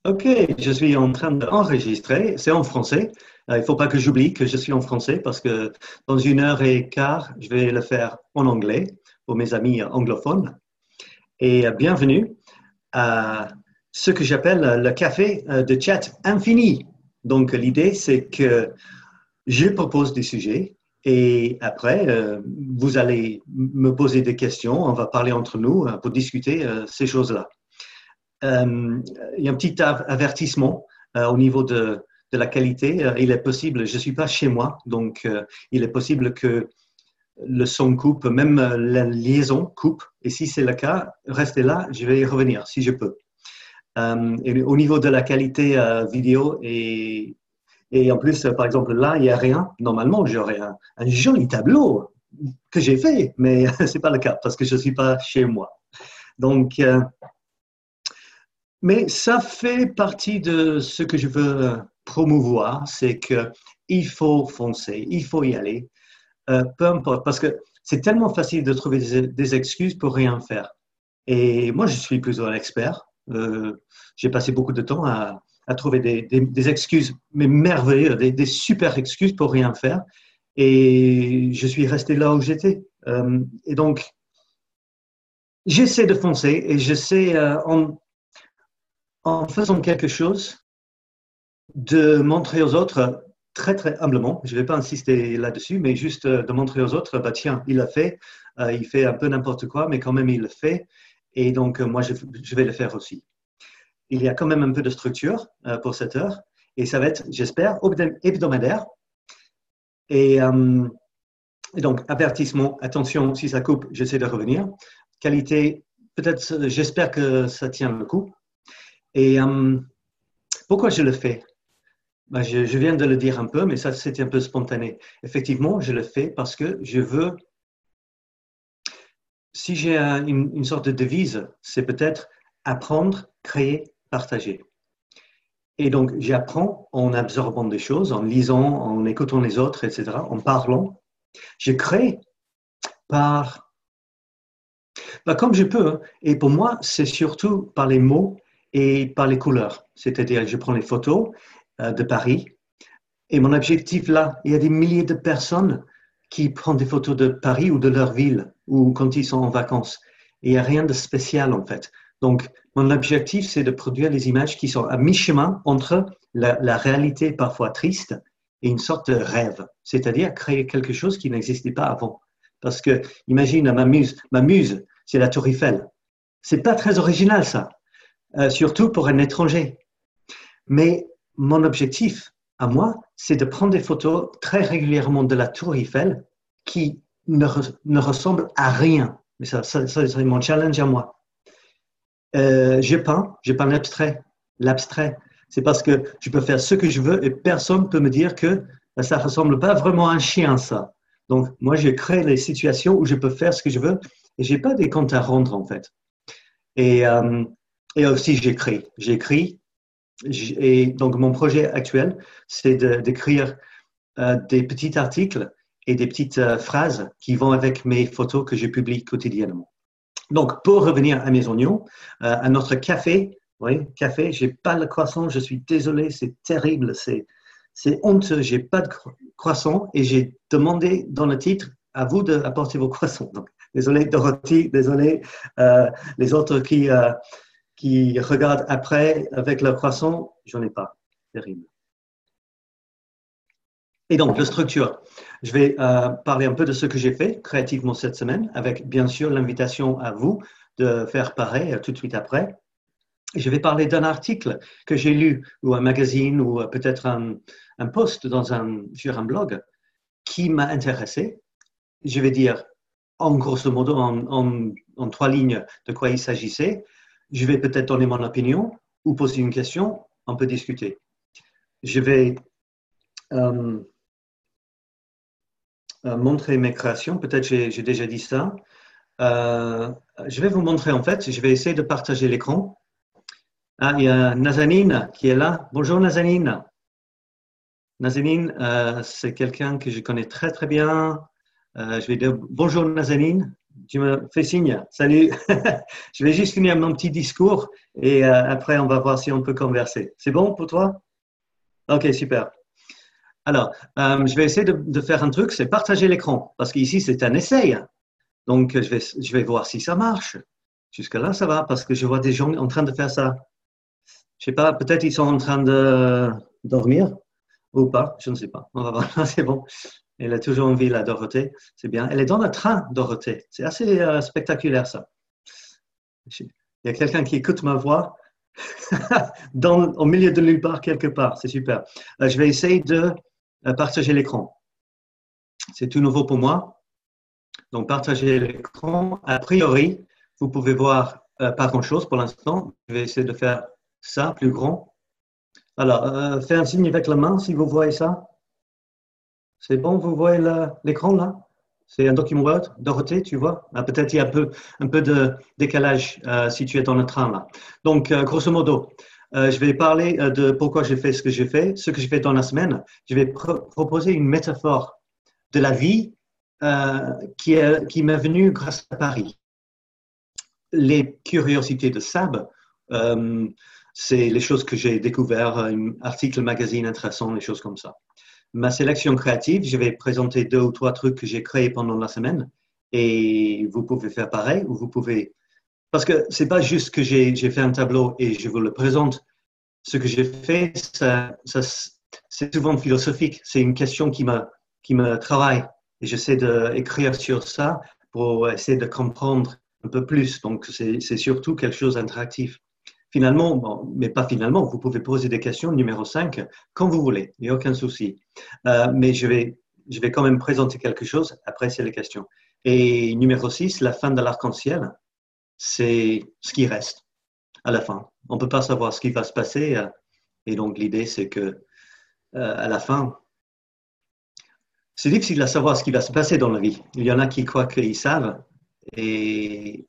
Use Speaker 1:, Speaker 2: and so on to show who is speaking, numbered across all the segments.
Speaker 1: Ok, je suis en train d'enregistrer. C'est en français. Il ne faut pas que j'oublie que je suis en français parce que dans 1 heure et quart, je vais le faire en anglais pour mes amis anglophones. Et bienvenue à ce que j'appelle le café de chat infini. Donc, l'idée, c'est que je propose des sujets et après, vous allez me poser des questions. On va parler entre nous pour discuter ces choses-là. Euh, il y a un petit avertissement au niveau de la qualité. Il est possible, je ne suis pas chez moi, donc il est possible que le son coupe, même la liaison coupe. Et si c'est le cas, restez là, je vais y revenir si je peux. Et au niveau de la qualité vidéo et en plus, par exemple, là, il n'y a rien. Normalement, j'aurais un joli tableau que j'ai fait, mais ce n'est pas le cas parce que je ne suis pas chez moi. Donc, mais ça fait partie de ce que je veux promouvoir, c'est qu'il faut foncer, il faut y aller, peu importe, parce que c'est tellement facile de trouver des excuses pour rien faire. Et moi, je suis plutôt un expert. J'ai passé beaucoup de temps à trouver des excuses, mais merveilleuses, des super excuses pour rien faire. Et je suis resté là où j'étais. Et donc, j'essaie de foncer et j'essaie, en faisant quelque chose, de montrer aux autres très, très humblement, je ne vais pas insister là-dessus, mais juste de montrer aux autres, bah, tiens, il l'a fait, il fait un peu n'importe quoi, mais quand même il le fait, et donc moi je vais le faire aussi. Il y a quand même un peu de structure pour cette heure, et ça va être, j'espère, hebdomadaire. Et, euh, et donc, avertissement, attention, si ça coupe, j'essaie de revenir. Qualité, peut-être, j'espère que ça tient le coup. Et pourquoi je le fais? Ben, je viens de le dire un peu, mais ça, c'était un peu spontané. Effectivement, je le fais parce que je veux, si j'ai une sorte de devise, c'est peut-être apprendre, créer, partager. Et donc, j'apprends en absorbant des choses, en lisant, en écoutant les autres, etc., en parlant. Je crée par, ben, comme je peux, hein. Et pour moi, c'est surtout par les mots et par les couleurs. C'est-à-dire, je prends les photos de Paris. Et mon objectif là, il y a des milliers de personnes qui prennent des photos de Paris ou de leur ville ou quand ils sont en vacances. Et il n'y a rien de spécial en fait. Donc, mon objectif, c'est de produire des images qui sont à mi-chemin entre la réalité parfois triste et une sorte de rêve, c'est-à-dire créer quelque chose qui n'existait pas avant. Parce que, imagine, ma muse, c'est la Tour Eiffel. C'est pas très original ça, surtout pour un étranger. Mais mon objectif à moi, c'est de prendre des photos très régulièrement de la Tour Eiffel qui ne ressemblent à rien. Mais ça c'est mon challenge à moi. Je peins l'abstrait. L'abstrait, c'est parce que je peux faire ce que je veux et personne ne peut me dire que ça ne ressemble pas vraiment à un chien, ça. Donc, moi, je crée les situations où je peux faire ce que je veux et je n'ai pas des comptes à rendre, en fait. Et, euh, et aussi, j'écris. J'écris. Et donc, mon projet actuel, c'est d'écrire des petits articles et des petites phrases qui vont avec mes photos que je publie quotidiennement. Donc, pour revenir à mes oignons, à notre café, oui, café, j'ai pas le croissant, je suis désolé, c'est terrible, c'est honteux, j'ai pas de croissant et j'ai demandé dans le titre à vous d'apporter vos croissants. Donc, désolé Dorothy, désolé les autres qui regardent après avec leur croissant, j'en ai pas, terrible. Et donc, la structure. Je vais parler un peu de ce que j'ai fait créativement cette semaine, avec bien sûr l'invitation à vous de faire pareil tout de suite après. Je vais parler d'un article que j'ai lu, ou un magazine, ou peut-être un post sur un blog qui m'a intéressé. Je vais dire, en grosso modo, en 3 lignes, de quoi il s'agissait. Je vais peut-être donner mon opinion ou poser une question, on peut discuter. Je vais euh, montrer mes créations. Peut-être j'ai déjà dit ça. Euh, je vais vous montrer en fait. Je vais essayer de partager l'écran. Ah, il y a Nazanin qui est là. Bonjour Nazanin. Nazanin, c'est quelqu'un que je connais très très bien. Je vais dire bonjour Nazanin. Tu me fais signe. Salut. Je vais juste finir mon petit discours et après, on va voir si on peut converser. C'est bon pour toi? Ok, super. Alors, je vais essayer de faire un truc, c'est partager l'écran. Parce qu'ici, c'est un essai. Donc, je vais voir si ça marche. Jusque-là, ça va, parce que je vois des gens en train de faire ça. Je sais pas, peut-être ils sont en train de dormir ou pas, je ne sais pas. On va voir, c'est bon. Elle a toujours envie, la Dorothée, c'est bien. Elle est dans le train, Dorothée. C'est assez spectaculaire, ça. Il y a quelqu'un qui écoute ma voix au milieu de nulle part, quelque part. C'est super. Je vais essayer de partager l'écran. C'est tout nouveau pour moi. Donc, partager l'écran. A priori, vous pouvez voir pas grand-chose pour l'instant. Je vais essayer de faire ça plus grand. Alors, faites un signe avec la main si vous voyez ça. C'est bon, vous voyez l'écran là? C'est un document Word. Dorothée, tu vois? Ah, peut-être il y a un peu de décalage si tu es dans le train là. Donc, grosso modo, je vais parler de pourquoi j'ai fait ce que j'ai fait, ce que j'ai fait dans la semaine. Je vais proposer une métaphore de la vie qui m'est venue grâce à Paris. Les curiosités de Sab, c'est les choses que j'ai découvertes, un article, magazine intéressant, les choses comme ça. Ma sélection créative, je vais présenter 2 ou 3 trucs que j'ai créés pendant la semaine et vous pouvez faire pareil ou vous pouvez... Parce que c'est pas juste que j'ai fait un tableau et je vous le présente. Ce que j'ai fait, c'est souvent philosophique. C'est une question qui me travaille et j'essaie d'écrire sur ça pour essayer de comprendre un peu plus. Donc, c'est surtout quelque chose d'interactif. Finalement, bon, mais pas finalement, vous pouvez poser des questions numéro 5 quand vous voulez, il n'y a aucun souci. Mais je vais quand même présenter quelque chose, après c'est les questions. Et numéro 6, la fin de l'arc-en-ciel, c'est ce qui reste à la fin. On ne peut pas savoir ce qui va se passer. Et donc l'idée, c'est que à la fin, c'est difficile de savoir ce qui va se passer dans la vie. Il y en a qui croient qu'ils savent et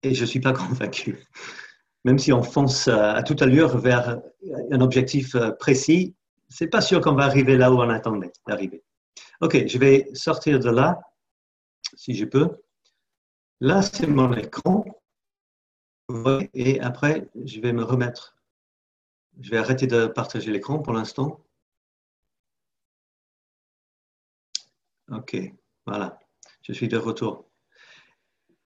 Speaker 1: je ne suis pas convaincu. Même si on fonce à toute allure vers un objectif précis, c'est pas sûr qu'on va arriver là où on attendait d'arriver. Ok, je vais sortir de là, si je peux. Là, c'est mon écran. Et après, je vais me remettre. Je vais arrêter de partager l'écran pour l'instant. Ok, voilà, je suis de retour.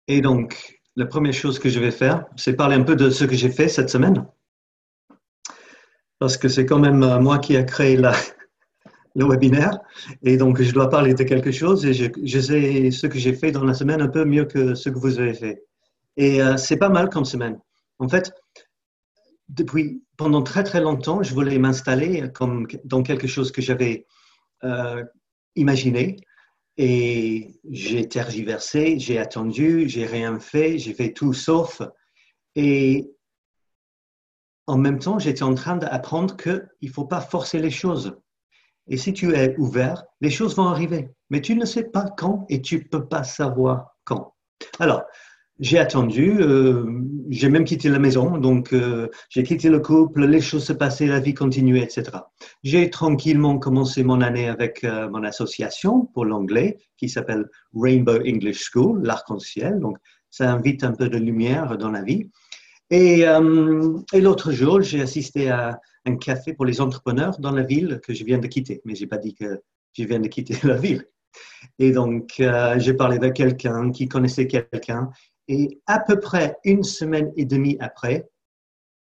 Speaker 1: Et donc, la première chose que je vais faire, c'est parler un peu de ce que j'ai fait cette semaine. Parce que c'est quand même moi qui ai créé le webinaire. Et donc, je dois parler de quelque chose et je sais ce que j'ai fait dans la semaine un peu mieux que ce que vous avez fait. Et c'est pas mal comme semaine. En fait, pendant très très longtemps, je voulais m'installer comme dans quelque chose que j'avais imaginé. Et j'ai tergiversé, j'ai attendu, j'ai rien fait, j'ai fait tout sauf. Et en même temps, j'étais en train d'apprendre qu'il ne faut pas forcer les choses. Et si tu es ouvert, les choses vont arriver. Mais tu ne sais pas quand et tu ne peux pas savoir quand. Alors, j'ai attendu, j'ai même quitté la maison, donc j'ai quitté le couple, les choses se passaient, la vie continuait, etc. J'ai tranquillement commencé mon année avec mon association pour l'anglais qui s'appelle Rainbow English School, l'arc-en-ciel. Donc, ça invite un peu de lumière dans la vie. Et l'autre jour, j'ai assisté à un café pour les entrepreneurs dans la ville que je viens de quitter. Mais je n'ai pas dit que je viens de quitter la ville. Et donc, j'ai parlé avec quelqu'un qui connaissait quelqu'un. Et à peu près 1 semaine et demie après,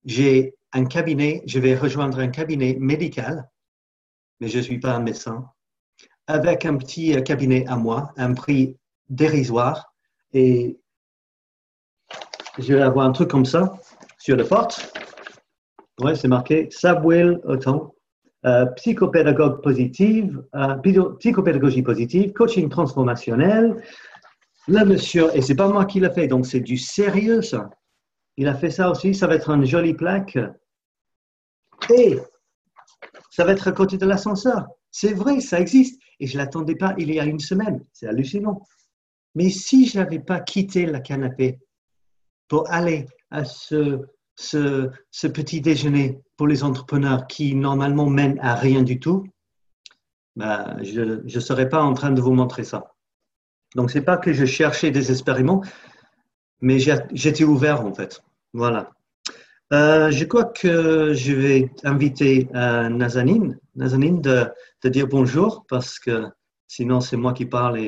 Speaker 1: j'ai un cabinet, je vais rejoindre un cabinet médical, mais je ne suis pas un médecin, avec un petit cabinet à moi, un prix dérisoire. Et je vais avoir un truc comme ça sur la porte. Ouais, c'est marqué Sabwell Autant, psychopédagogie positive, coaching transformationnel. Là, monsieur, et c'est pas moi qui l'a fait, donc c'est du sérieux ça. Il a fait ça aussi, ça va être une jolie plaque. Et ça va être à côté de l'ascenseur. C'est vrai, ça existe. Et je ne l'attendais pas il y a 1 semaine. C'est hallucinant. Mais si je n'avais pas quitté le canapé pour aller à ce petit déjeuner pour les entrepreneurs qui normalement mène à rien du tout, ben, je ne serais pas en train de vous montrer ça. Donc, c'est pas que je cherchais désespérément, mais j'étais ouvert en fait. Voilà. Je crois que je vais inviter Nazanin de dire bonjour parce que sinon c'est moi qui parle.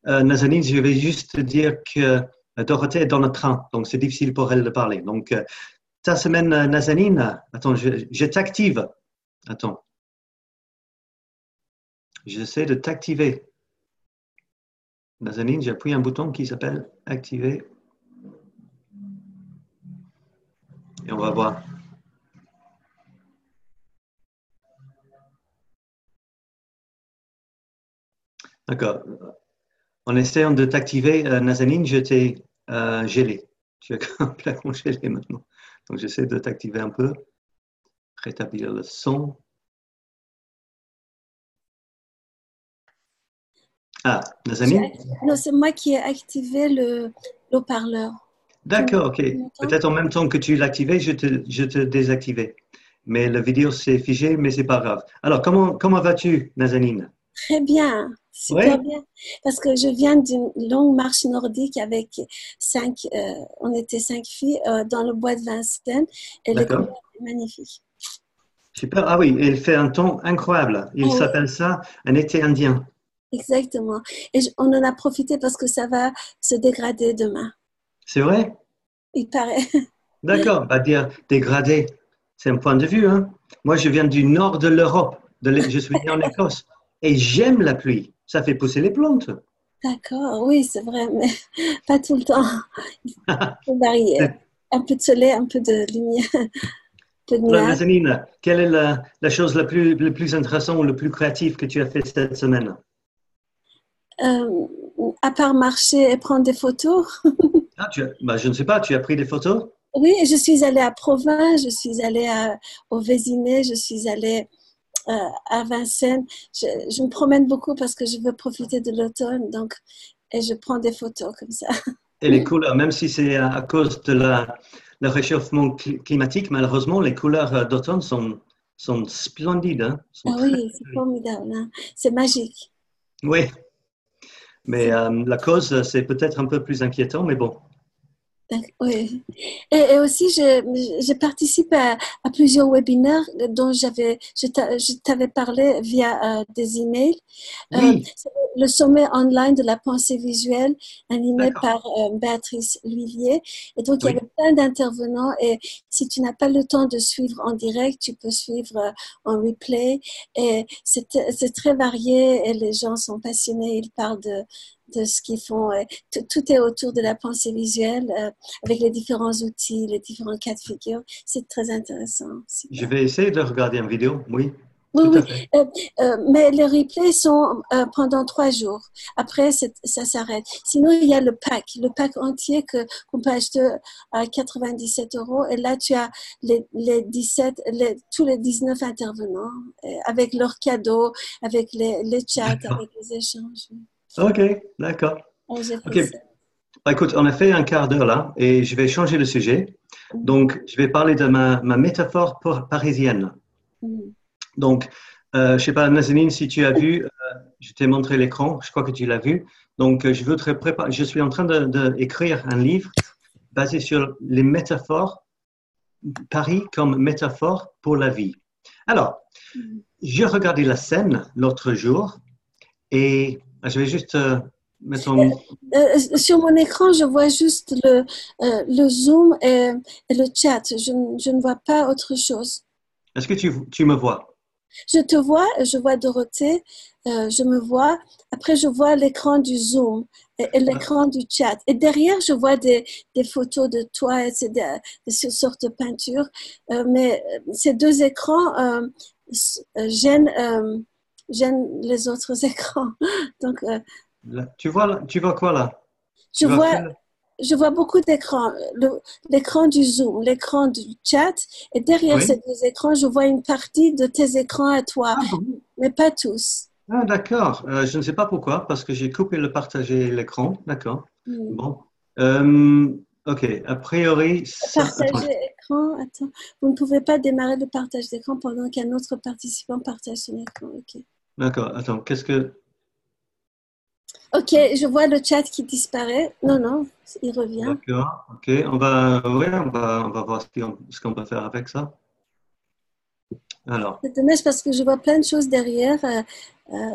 Speaker 1: Nazanin, je vais juste dire que Dorothée est dans le train, donc c'est difficile pour elle de parler. Donc, ta semaine, Nazanin, attends, je t'active. Attends, j'essaie de t'activer. Nazanin, j'ai appuyé un bouton qui s'appelle activer et on va voir. D'accord. En essayant de t'activer, Nazanin, je t'ai gelé. Tu es complètement gelé maintenant. Donc, j'essaie de t'activer un peu, rétablir le son. Ah, Nazanin?
Speaker 2: Non, c'est moi qui ai activé le haut-parleur.
Speaker 1: D'accord, ok.
Speaker 2: Tu m'entends?
Speaker 1: Peut-être en même temps que tu l'activais, je te désactivais. Mais la vidéo s'est figée, mais c'est pas grave. Alors, comment vas-tu, Nazanin?
Speaker 2: Très bien, super
Speaker 1: Oui?
Speaker 2: bien. Parce que je viens d'une longue marche nordique avec on était 5 filles dans le bois de Vincennes et les
Speaker 1: D'accord.
Speaker 2: couleurs étaient magnifiques.
Speaker 1: Super. Ah oui, et il fait un temps incroyable. Il
Speaker 2: Ah oui,
Speaker 1: s'appelle ça un été indien.
Speaker 2: exactement. Et on en a profité parce que ça va se dégrader demain.
Speaker 1: C'est vrai?
Speaker 2: Il paraît.
Speaker 1: D'accord. Bah, dire dégradé, c'est un point de vue, hein. Moi, je viens du nord de l'Europe. Je suis né en Écosse. Et j'aime la pluie. Ça fait pousser les plantes.
Speaker 2: D'accord, oui, c'est vrai, mais pas tout le temps. Il faut varier. Un peu de soleil, un peu de lumière, un peu de
Speaker 1: Alors,
Speaker 2: nuages.
Speaker 1: Nazanin, quelle est la chose la plus intéressante ou la plus créative que tu as fait cette semaine?
Speaker 2: Euh, à part marcher et prendre des photos.
Speaker 1: Ah, bah, je ne sais pas, tu as pris des photos?
Speaker 2: Oui, je suis allée à Provins, je suis allée au Vésinet, je suis allée à Vincennes. Je me promène beaucoup parce que je veux profiter de l'automne, donc, et je prends des photos comme ça.
Speaker 1: Et les couleurs, même si c'est à cause de le réchauffement climatique, malheureusement, les couleurs d'automne sont splendides, hein, sont
Speaker 2: Ah
Speaker 1: très
Speaker 2: oui, c'est
Speaker 1: jolies.
Speaker 2: formidable, hein. C'est magique.
Speaker 1: Oui, mais
Speaker 2: C'est-
Speaker 1: la cause, c'est peut-être un peu plus inquiétant, mais bon.
Speaker 2: Oui. Et aussi, je participe à plusieurs webinaires dont je t'avais parlé via des emails.
Speaker 1: Oui,
Speaker 2: C'est le sommet online de la pensée visuelle animé
Speaker 1: d'accord.
Speaker 2: par Béatrice L'Huillier. Et donc, il y
Speaker 1: Oui,
Speaker 2: avait plein d'intervenants. Et si tu n'as pas le temps de suivre en direct, tu peux suivre en replay. Et c'est très varié et les gens sont passionnés. Ils parlent de ce qu'ils font. Et tout est autour de la pensée visuelle avec les différents outils, les différents cas de figure. C'est très intéressant.
Speaker 1: je
Speaker 2: Super.
Speaker 1: vais essayer de regarder une vidéo. Oui,
Speaker 2: Oui,
Speaker 1: tout à
Speaker 2: oui,
Speaker 1: fait.
Speaker 2: mais les replays sont pendant 3 jours. Après, ça s'arrête. Sinon, il y a le pack entier qu'on peut acheter à 97 €. Et là, tu as les 17, tous les 19 intervenants avec leurs cadeaux, avec les chats,
Speaker 1: D'accord.
Speaker 2: avec les échanges.
Speaker 1: OK, d'accord.
Speaker 2: Oh, j'ai fait
Speaker 1: OK.
Speaker 2: ça.
Speaker 1: Bah, écoute, on a fait un quart d'heure là et je vais changer le sujet.
Speaker 2: Mhm,
Speaker 1: Donc, je vais parler de ma métaphore parisienne.
Speaker 2: mhm.
Speaker 1: Donc, je ne sais pas, Nazanin, si tu as vu, je t'ai montré l'écran, je crois que tu l'as vu. Donc, je veux te préparer, je suis en train d'écrire un livre basé sur les métaphores, Paris comme métaphore pour la vie. Alors,
Speaker 2: Mhm.
Speaker 1: j'ai regardé la scène l'autre jour et je vais juste mettre en...
Speaker 2: Sur mon écran, je vois juste le Zoom et le chat. Je ne vois pas autre chose.
Speaker 1: Est-ce que tu me vois?
Speaker 2: Je te vois, je vois Dorothée, je me vois. Après, je vois l'écran du Zoom et l'écran du chat. Et derrière, je vois des photos de toi et c'est des sortes de peintures. Mais ces deux écrans gênent, gênent les autres écrans. Donc,
Speaker 1: Tu vois quoi là?
Speaker 2: je
Speaker 1: Tu vois
Speaker 2: vois
Speaker 1: quel...
Speaker 2: je vois beaucoup d'écrans. L'écran du Zoom, l'écran du chat, et derrière ces
Speaker 1: Oui?
Speaker 2: deux écrans, je vois une partie de tes écrans à toi,
Speaker 1: Ah bon?
Speaker 2: mais pas tous.
Speaker 1: Ah, d'accord. Je ne sais pas pourquoi, parce que j'ai coupé le partager l'écran. D'accord.
Speaker 2: Hmm.
Speaker 1: Bon. OK. A priori, ça. Attends.
Speaker 2: Partager écran, attends, vous ne pouvez pas démarrer le partage d'écran pendant qu'un autre participant partage son écran. Ok.
Speaker 1: D'accord. Attends. Qu'est-ce que.
Speaker 2: Ok, je vois le chat qui disparaît. Non, non, il revient.
Speaker 1: D'accord, ok. On va voir ce qu'on peut faire avec ça. Alors,
Speaker 2: C'est dommage parce que je vois plein de choses derrière,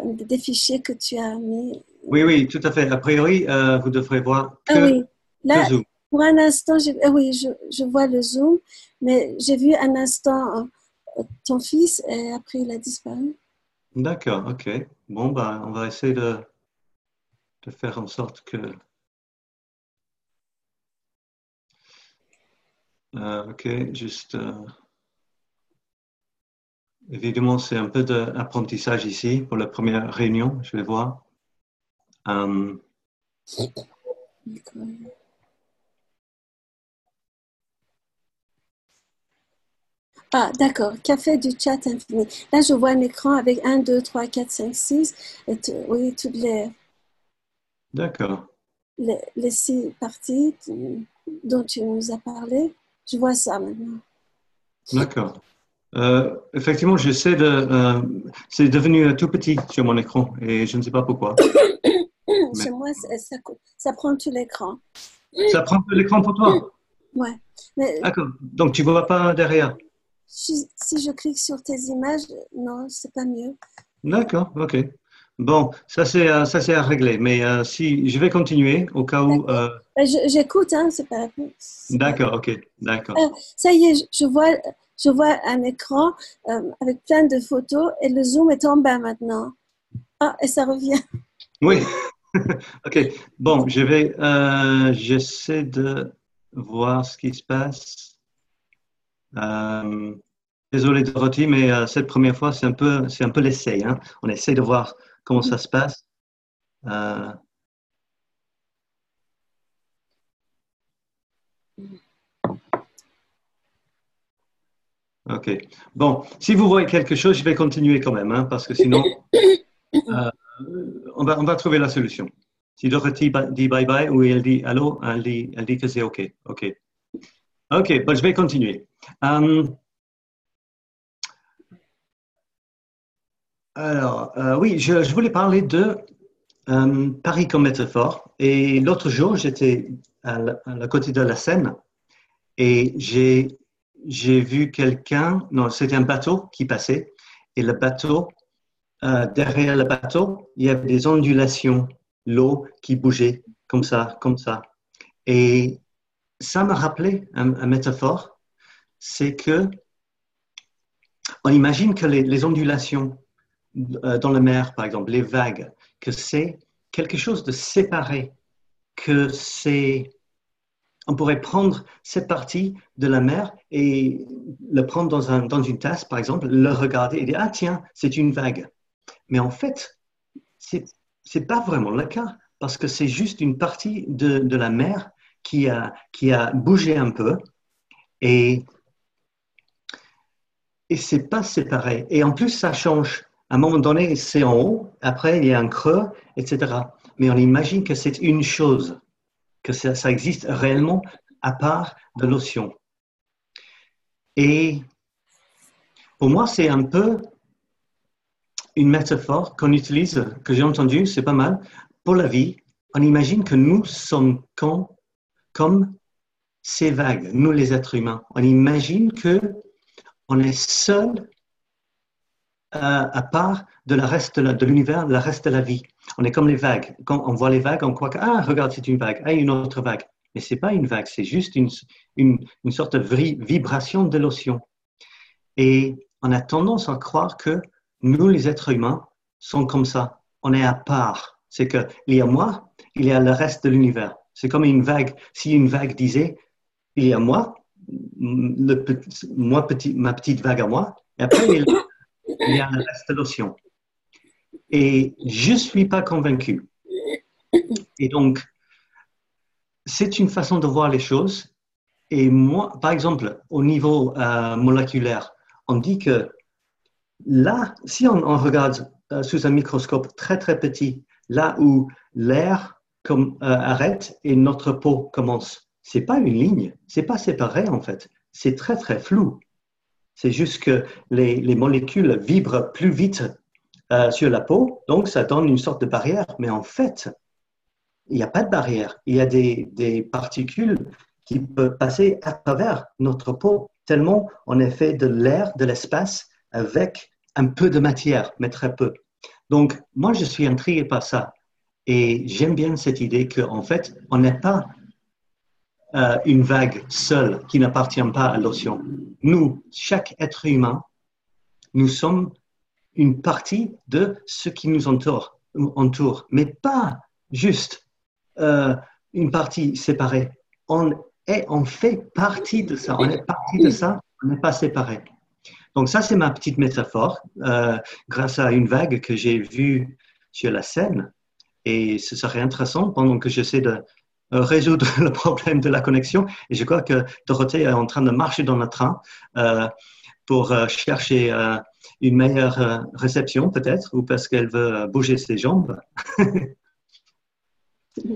Speaker 2: des fichiers que tu as mis.
Speaker 1: oui, oui, tout à fait. A priori, vous devrez voir
Speaker 2: Ah oui,
Speaker 1: que
Speaker 2: là,
Speaker 1: Zoom.
Speaker 2: pour un instant, ah oui, je vois le zoom, mais j'ai vu un instant ton fils et après il a disparu.
Speaker 1: D'accord, ok. Bon, bah, on va essayer de faire en sorte que. Ok, juste. Évidemment, c'est un peu d'apprentissage ici pour la première réunion, je vais voir. Euh,
Speaker 2: Ah, d'accord, café du chat infini. Là, je vois un écran avec 1, 2, 3, 4, 5, 6, oui, toutes
Speaker 1: d'accord,
Speaker 2: les 6 parties dont tu nous as parlé. Je vois ça maintenant.
Speaker 1: d'accord. Effectivement, c'est devenu tout petit sur mon écran et je ne sais pas pourquoi. Mais
Speaker 2: Chez moi, ça prend tout l'écran.
Speaker 1: ça prend tout l'écran pour toi.
Speaker 2: Ouais. Mais
Speaker 1: D'accord. Donc, tu ne vois pas derrière.
Speaker 2: si je clique sur tes images, non, c'est pas mieux.
Speaker 1: D'accord, ok. Bon, ça c'est à régler. Mais si je vais continuer au cas où.
Speaker 2: D'accord. Ben, j'écoute, hein, c'est pas.
Speaker 1: D'accord, ok, d'accord.
Speaker 2: Ça y est, je vois un écran avec plein de photos et le zoom est en bas maintenant. Ah, et ça revient.
Speaker 1: Oui, ok. Bon, j'essaie de voir ce qui se passe. Euh, Désolé Dorothy, mais cette première fois, c'est un peu l'essai, hein. On essaie de voir comment ça se passe. Euh, ok. Bon, si vous voyez quelque chose, je vais continuer quand même, hein, parce que sinon, euh, on va trouver la solution. Si Dorothy dit bye bye ou elle dit allô, elle dit que c'est ok. Ok. Ok, bon, je vais continuer. Euh, oui, je voulais parler de Paris comme métaphore. Et l'autre jour, j'étais à la côté de la Seine et j'ai vu quelqu'un, non, c'était un bateau qui passait. Et le bateau, derrière le bateau, il y avait des ondulations, l'eau qui bougeait comme ça, comme ça. Et ça m'a rappelé un métaphore, c'est que on imagine que les ondulations dans la mer, par exemple, les vagues, que c'est quelque chose de séparé, que c'est, on pourrait prendre cette partie de la mer et le prendre dans une tasse, par exemple, le regarder et dire, ah tiens, c'est une vague. Mais en fait, c'est, c'est pas vraiment le cas, parce que c'est juste une partie de la mer qui a bougé un peu et, et c'est pas séparé. Et en plus, ça change. À un moment donné, c'est en haut, après, il y a un creux, etc. Mais on imagine que c'est une chose, que ça existe réellement à part de l'océan. Et pour moi, c'est un peu une métaphore qu'on utilise, que j'ai entendue, c'est pas mal, pour la vie. On imagine que nous sommes comme ces vagues, nous les êtres humains. On imagine que on est seul à part de la reste de l'univers, le reste de la vie. On est comme les vagues. Quand on voit les vagues, on croit que, ah, regarde, c'est une vague, ah, une autre vague. Mais ce n'est pas une vague, c'est juste une sorte de vibration de l'océan. Et on a tendance à croire que nous, les êtres humains, sommes comme ça. On est à part. C'est qu'il y a moi, il y a le reste de l'univers. C'est comme une vague. Si une vague disait, il y a moi, ma petite vague à moi, et après, il y a le reste de l'océan. Et je ne suis pas convaincu. Et donc, c'est une façon de voir les choses. Et moi, par exemple, au niveau moléculaire, on dit que là, si on regarde sous un microscope très très petit, là où l'air arrête et notre peau commence, c'est pas une ligne, c'est pas séparé en fait, c'est très très flou. C'est juste que les molécules vibrent plus vite sur la peau, donc ça donne une sorte de barrière. Mais en fait, il n'y a pas de barrière. Il y a des particules qui peuvent passer à travers notre peau, tellement on est fait de l'air, de l'espace, avec un peu de matière, mais très peu. Donc, moi, je suis intrigué par ça. Et j'aime bien cette idée qu'en fait, on n'est pas une vague seule qui n'appartient pas à l'océan. Nous, chaque être humain, nous sommes une partie de ce qui nous entoure, mais pas juste une partie séparée. On fait partie de ça. On est partie de ça, on n'est pas séparés. Donc ça, c'est ma petite métaphore grâce à une vague que j'ai vue sur la Seine. Et ce serait intéressant pendant que j'essaie de résoudre le problème de la connexion. Et je crois que Dorothée est en train de marcher dans le train pour chercher une meilleure réception peut-être, ou parce qu'elle veut bouger ses jambes.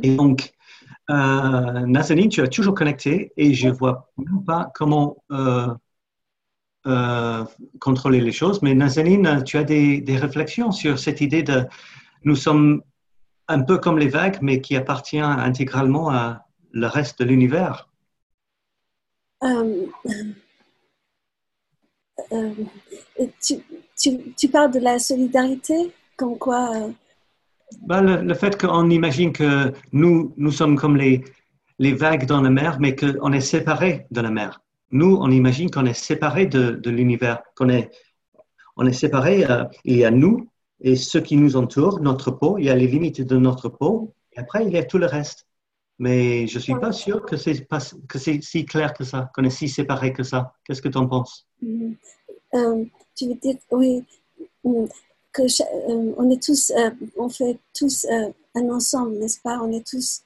Speaker 1: Et donc, Nazanin, tu es toujours connecté et je ne vois même pas comment contrôler les choses. Mais Nazanin, tu as des réflexions sur cette idée de nous sommes un peu comme les vagues, mais qui appartient intégralement à le reste de l'univers.
Speaker 2: Euh, euh, tu parles de la solidarité, comme quoi
Speaker 1: Le fait qu'on imagine que nous sommes comme les vagues dans la mer, mais qu'on est séparés de la mer. Nous, on imagine qu'on est séparés de l'univers, on est séparés, il y a nous et ce qui nous entoure, notre peau, il y a les limites de notre peau, et après, il y a tout le reste. Mais je ne suis pas sûr que c'est si clair que ça, qu'on est si séparés que ça. Qu'est-ce que tu en penses?
Speaker 2: tu veux dire, oui, que on est tous, on fait tous un ensemble, n'est-ce pas? On est tous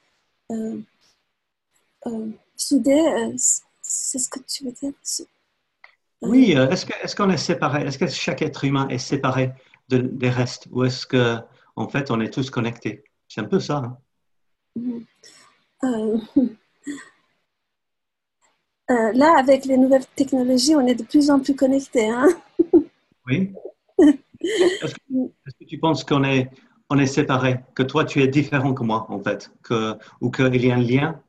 Speaker 2: soudés, c'est ce que tu veux dire?
Speaker 1: Oui, est-ce qu'on est séparés? Est-ce que chaque être humain est séparé des restes? Ou est-ce qu'en fait, on est tous connectés? C'est un peu ça. Hein?
Speaker 2: Là, avec les nouvelles technologies, on est de plus en plus connectés. Hein?
Speaker 1: Oui. Est-ce que tu penses on est séparés, que toi, tu es différent que moi, en fait, ou qu'il y a un lien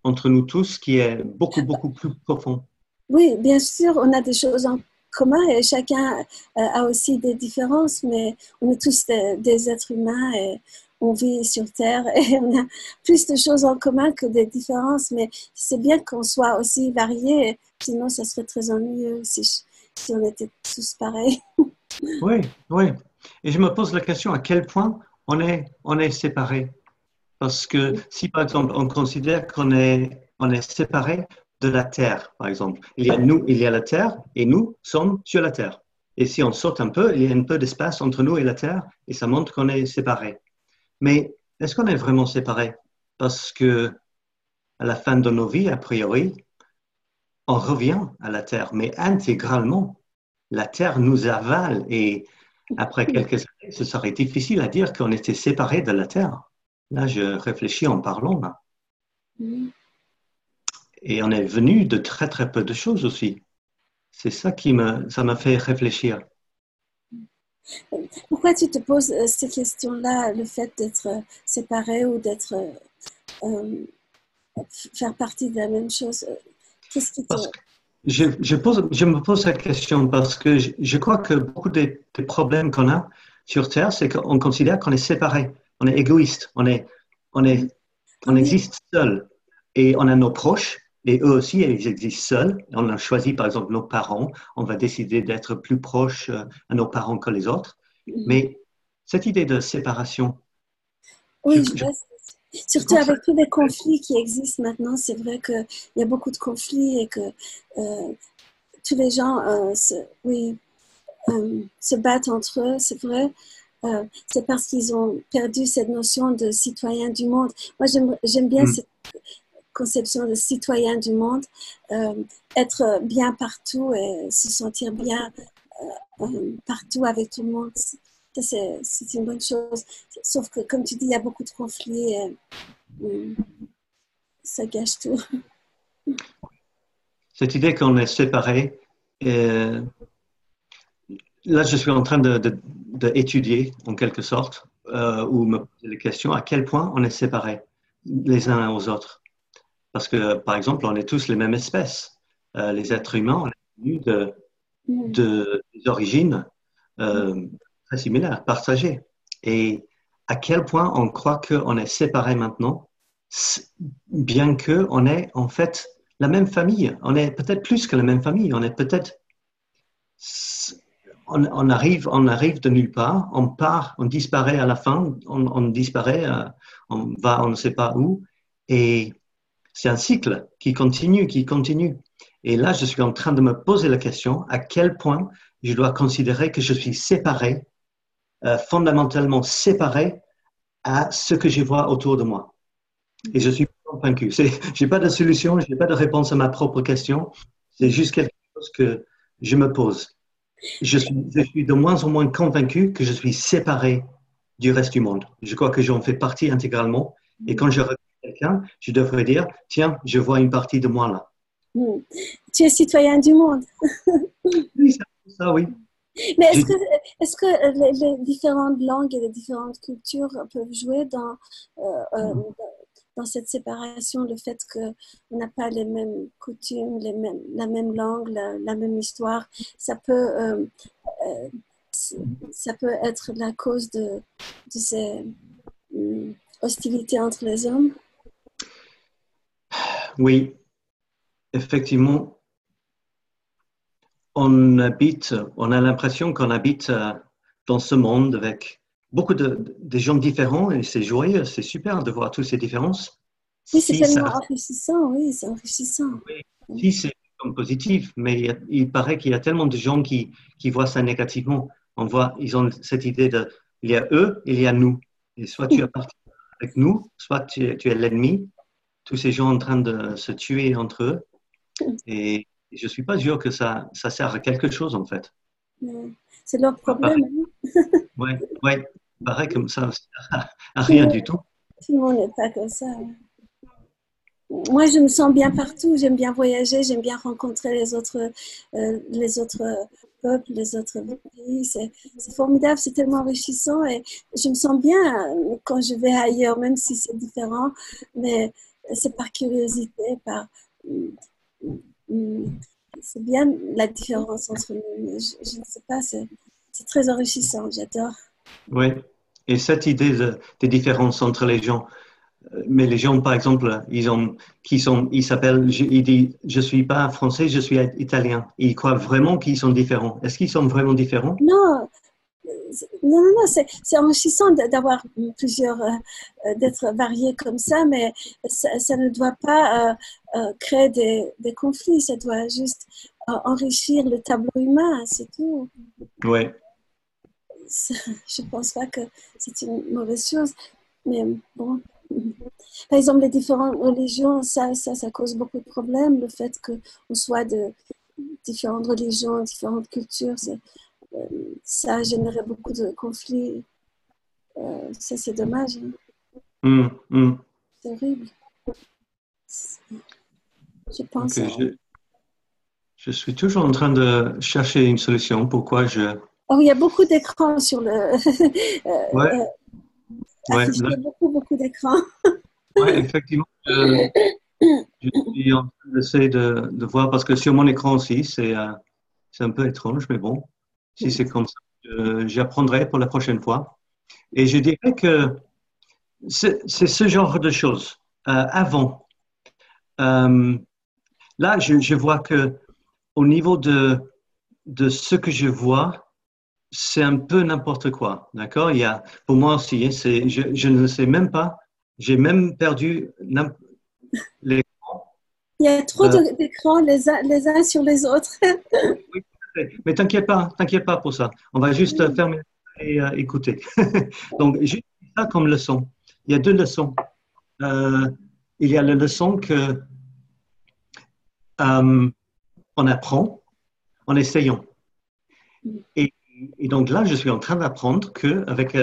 Speaker 1: entre nous tous qui est beaucoup, beaucoup plus profond?
Speaker 2: Oui, bien sûr, on a des choses en commun et chacun a aussi des différences, mais on est tous des êtres humains et on vit sur Terre et on a plus de choses en commun que des différences, mais c'est bien qu'on soit aussi variés, sinon ça serait très ennuyeux si on était tous pareils.
Speaker 1: Oui, oui. Et je me pose la question à quel point on est séparés. Parce que si, par exemple, on considère on est séparés de la Terre, par exemple, il y a nous, il y a la Terre, et nous sommes sur la Terre. Et si on saute un peu, il y a un peu d'espace entre nous et la Terre, et ça montre qu'on est séparés. Mais est-ce qu'on est vraiment séparés? Parce que à la fin de nos vies, a priori, on revient à la Terre, mais intégralement. La Terre nous avale, et après quelques années, ce serait difficile à dire qu'on était séparés de la Terre. Là, je réfléchis en parlant. Là. Et on est venu de très, très peu de choses aussi. C'est ça ça m'a fait réfléchir.
Speaker 2: Pourquoi tu te poses ces questions-là, le fait d'être séparé ou d'être faire partie de la même chose? Qu'est-ce qui te...
Speaker 1: Je me pose cette question parce que je crois que beaucoup des problèmes qu'on a sur Terre, c'est qu'on considère qu'on est séparés, on est égoïste, on existe seul. Et on a nos proches, et eux aussi, ils existent seuls. On a choisi, par exemple, nos parents. On va décider d'être plus proche à nos parents que les autres. Mais cette idée de séparation,
Speaker 2: oui, surtout avec tous les conflits qui existent maintenant, c'est vrai qu'il y a beaucoup de conflits et que tous les gens se battent entre eux, c'est vrai. C'est parce qu'ils ont perdu cette notion de citoyen du monde. Moi, j'aime bien cette conception de citoyen du monde, être bien partout et se sentir bien partout avec tout le monde. C'est une bonne chose. Sauf que, comme tu dis, il y a beaucoup de conflits et ça gâche tout.
Speaker 1: Cette idée qu'on est séparés, là, je suis en train d'étudier, en quelque sorte, ou me poser la question à quel point on est séparés. les uns aux autres. Parce que, par exemple, on est tous les mêmes espèces. Les êtres humains, on est venus des origines très similaires, partagées. Et à quel point on croit qu'on est séparés maintenant, bien qu'on est en fait la même famille. On est peut-être plus que la même famille. On est peut-être... On arrive de nulle part, on part, on disparaît à la fin, on disparaît, on va on ne sait pas où. Et c'est un cycle qui continue, qui continue. Et là, je suis en train de me poser la question à quel point je dois considérer que je suis séparé, fondamentalement séparé à ce que je vois autour de moi. Et je suis convaincu. Je n'ai pas de solution, je n'ai pas de réponse à ma propre question. C'est juste quelque chose que je me pose. Je suis de moins en moins convaincu que je suis séparé du reste du monde. Je crois que j'en fais partie intégralement. Et quand je regarde quelqu'un, je devrais dire, tiens, je vois une partie de moi là.
Speaker 2: Tu es citoyen du monde.
Speaker 1: Oui, ça, oui.
Speaker 2: Mais est-ce que les différentes langues et les différentes cultures peuvent jouer dans cette séparation, le fait qu'on n'a pas les mêmes coutumes, la même langue, la même histoire, ça peut être la cause de ces hostilités entre les hommes?
Speaker 1: Oui, effectivement, on a l'impression qu'on habite dans ce monde avec beaucoup de gens différents et c'est joyeux, c'est super de voir toutes ces différences.
Speaker 2: Oui, c'est tellement enrichissant, oui, c'est enrichissant.
Speaker 1: Oui, si c'est comme positif, mais il paraît qu'il y a tellement de gens qui voient ça négativement. Ils ont cette idée il y a eux, il y a nous. Et soit tu appartiens avec nous, soit tu es l'ennemi. Tous ces gens en train de se tuer entre eux. Et je ne suis pas sûr que ça sert à quelque chose, en fait.
Speaker 2: C'est leur problème.
Speaker 1: Oui, il paraît que ça ne sert à rien du tout.
Speaker 2: Tout le monde n'est pas comme ça. Moi, je me sens bien partout. J'aime bien voyager, j'aime bien rencontrer les autres peuples, les autres pays. C'est formidable, c'est tellement enrichissant et je me sens bien quand je vais ailleurs, même si c'est différent. Mais c'est par curiosité, c'est bien la différence entre nous. Je ne sais pas, c'est très enrichissant, j'adore.
Speaker 1: Oui, et cette idée des différences entre les gens, mais les gens, par exemple, ils s'appellent, ils disent, je suis pas français, je suis italien. Ils croient vraiment qu'ils sont différents. Est-ce qu'ils sont vraiment différents?
Speaker 2: Non, non, c'est enrichissant d'avoir plusieurs, d'être varié comme ça, mais ça ne doit pas créer des conflits, ça doit juste enrichir le tableau humain, c'est tout.
Speaker 1: Oui.
Speaker 2: Je ne pense pas que c'est une mauvaise chose, mais bon. Par exemple, les différentes religions, ça cause beaucoup de problèmes, le fait qu'on soit de différentes religions, différentes cultures, ça a généré beaucoup de conflits. Ça, c'est dommage. Hein. C'est horrible. Je pense.
Speaker 1: Je suis toujours en train de chercher une solution. Pourquoi
Speaker 2: Oh, il y a beaucoup d'écrans sur le.
Speaker 1: Ouais,
Speaker 2: beaucoup d'écrans.
Speaker 1: Oui, effectivement. Je suis en train d'essayer de voir parce que sur mon écran aussi, c'est un peu étrange, mais bon, si c'est comme ça, j'apprendrai pour la prochaine fois. Et je dirais que c'est ce genre de choses. Avant, là, je vois que au niveau de ce que je vois, c'est un peu n'importe quoi, d'accord? Pour moi aussi, je ne sais même pas, j'ai même perdu l'écran.
Speaker 2: Il y a trop d'écrans les uns sur les autres.
Speaker 1: Oui, mais t'inquiète pas pour ça. On va juste fermer et écouter. Donc, juste ça comme leçon. Il y a deux leçons. Il y a la leçon que on apprend en essayant. Et donc là, je suis en train d'apprendre qu'avec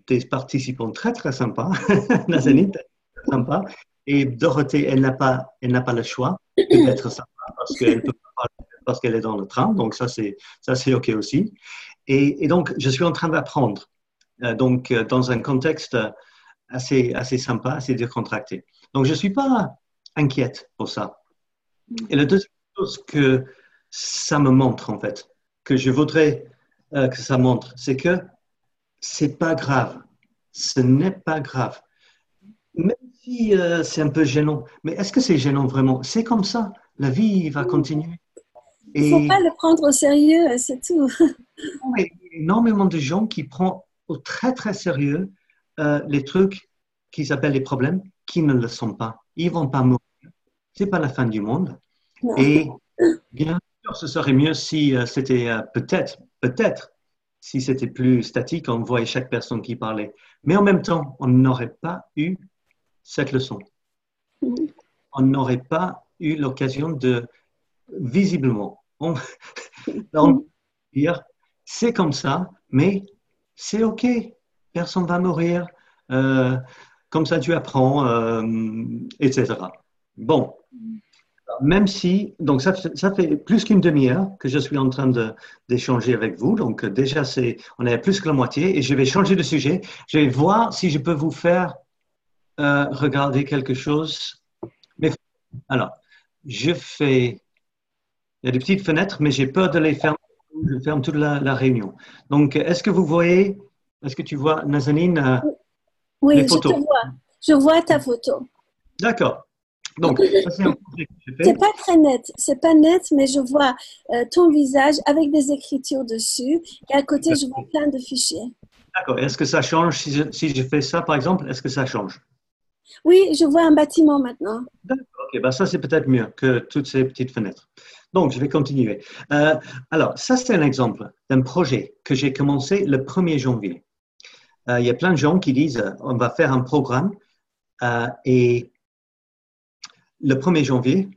Speaker 1: des participants très, très sympas, Nazanin, très sympa, et Dorothée, elle n'a pas le choix d'être sympa parce qu'elle est dans le train, donc ça c'est OK aussi. Et donc, je suis en train d'apprendre. Donc, dans un contexte assez sympa, assez décontracté. Donc, je ne suis pas inquiète pour ça. Et la deuxième chose que ça me montre, en fait, que je voudrais que ça montre, c'est que c'est pas grave. Ce n'est pas grave. Même si c'est un peu gênant. Mais est-ce que c'est gênant vraiment? C'est comme ça. La vie va continuer.
Speaker 2: Il ne faut pas
Speaker 1: Et
Speaker 2: le prendre au sérieux, c'est tout.
Speaker 1: il y a énormément de gens qui prennent au très, très sérieux les trucs qu'ils appellent les problèmes, qui ne le sont pas. Ils ne vont pas mourir. Ce n'est pas la fin du monde.
Speaker 2: Non.
Speaker 1: Et bien sûr, ce serait mieux si c'était peut-être, si c'était plus statique, on voyait chaque personne qui parlait. Mais en même temps, on n'aurait pas eu cette leçon. On n'aurait pas eu l'occasion de, visiblement, on dire, c'est comme ça, mais c'est OK, personne ne va mourir, euh, comme ça tu apprends, etc. Bon, même si, donc ça fait plus qu'une demi-heure que je suis en train d'échanger avec vous, donc déjà on est à plus que la moitié et je vais changer de sujet. Je vais voir si je peux vous faire regarder quelque chose. Mais, alors, il y a des petites fenêtres, mais j'ai peur de les fermer. Je ferme toute la réunion. Donc, est-ce que tu vois, Nazanin, les
Speaker 2: Oui, je te
Speaker 1: photos?
Speaker 2: vois. Je vois ta photo.
Speaker 1: D'accord. Donc, ça, c'est un projet que j'ai
Speaker 2: C'est
Speaker 1: fait.
Speaker 2: pas très net, c'est pas net, mais je vois ton visage avec des écritures dessus et à côté je vois plein de fichiers.
Speaker 1: D'accord. Est-ce que ça change si je fais ça, par exemple? Est-ce que ça change?
Speaker 2: Oui, je vois un bâtiment maintenant.
Speaker 1: D'accord. OK. Ben, ça, c'est peut-être mieux que toutes ces petites fenêtres. Donc, je vais continuer. Alors, ça, c'est un exemple d'un projet que j'ai commencé le 1er janvier. Il y a plein de gens qui disent on va faire un programme et le 1er janvier,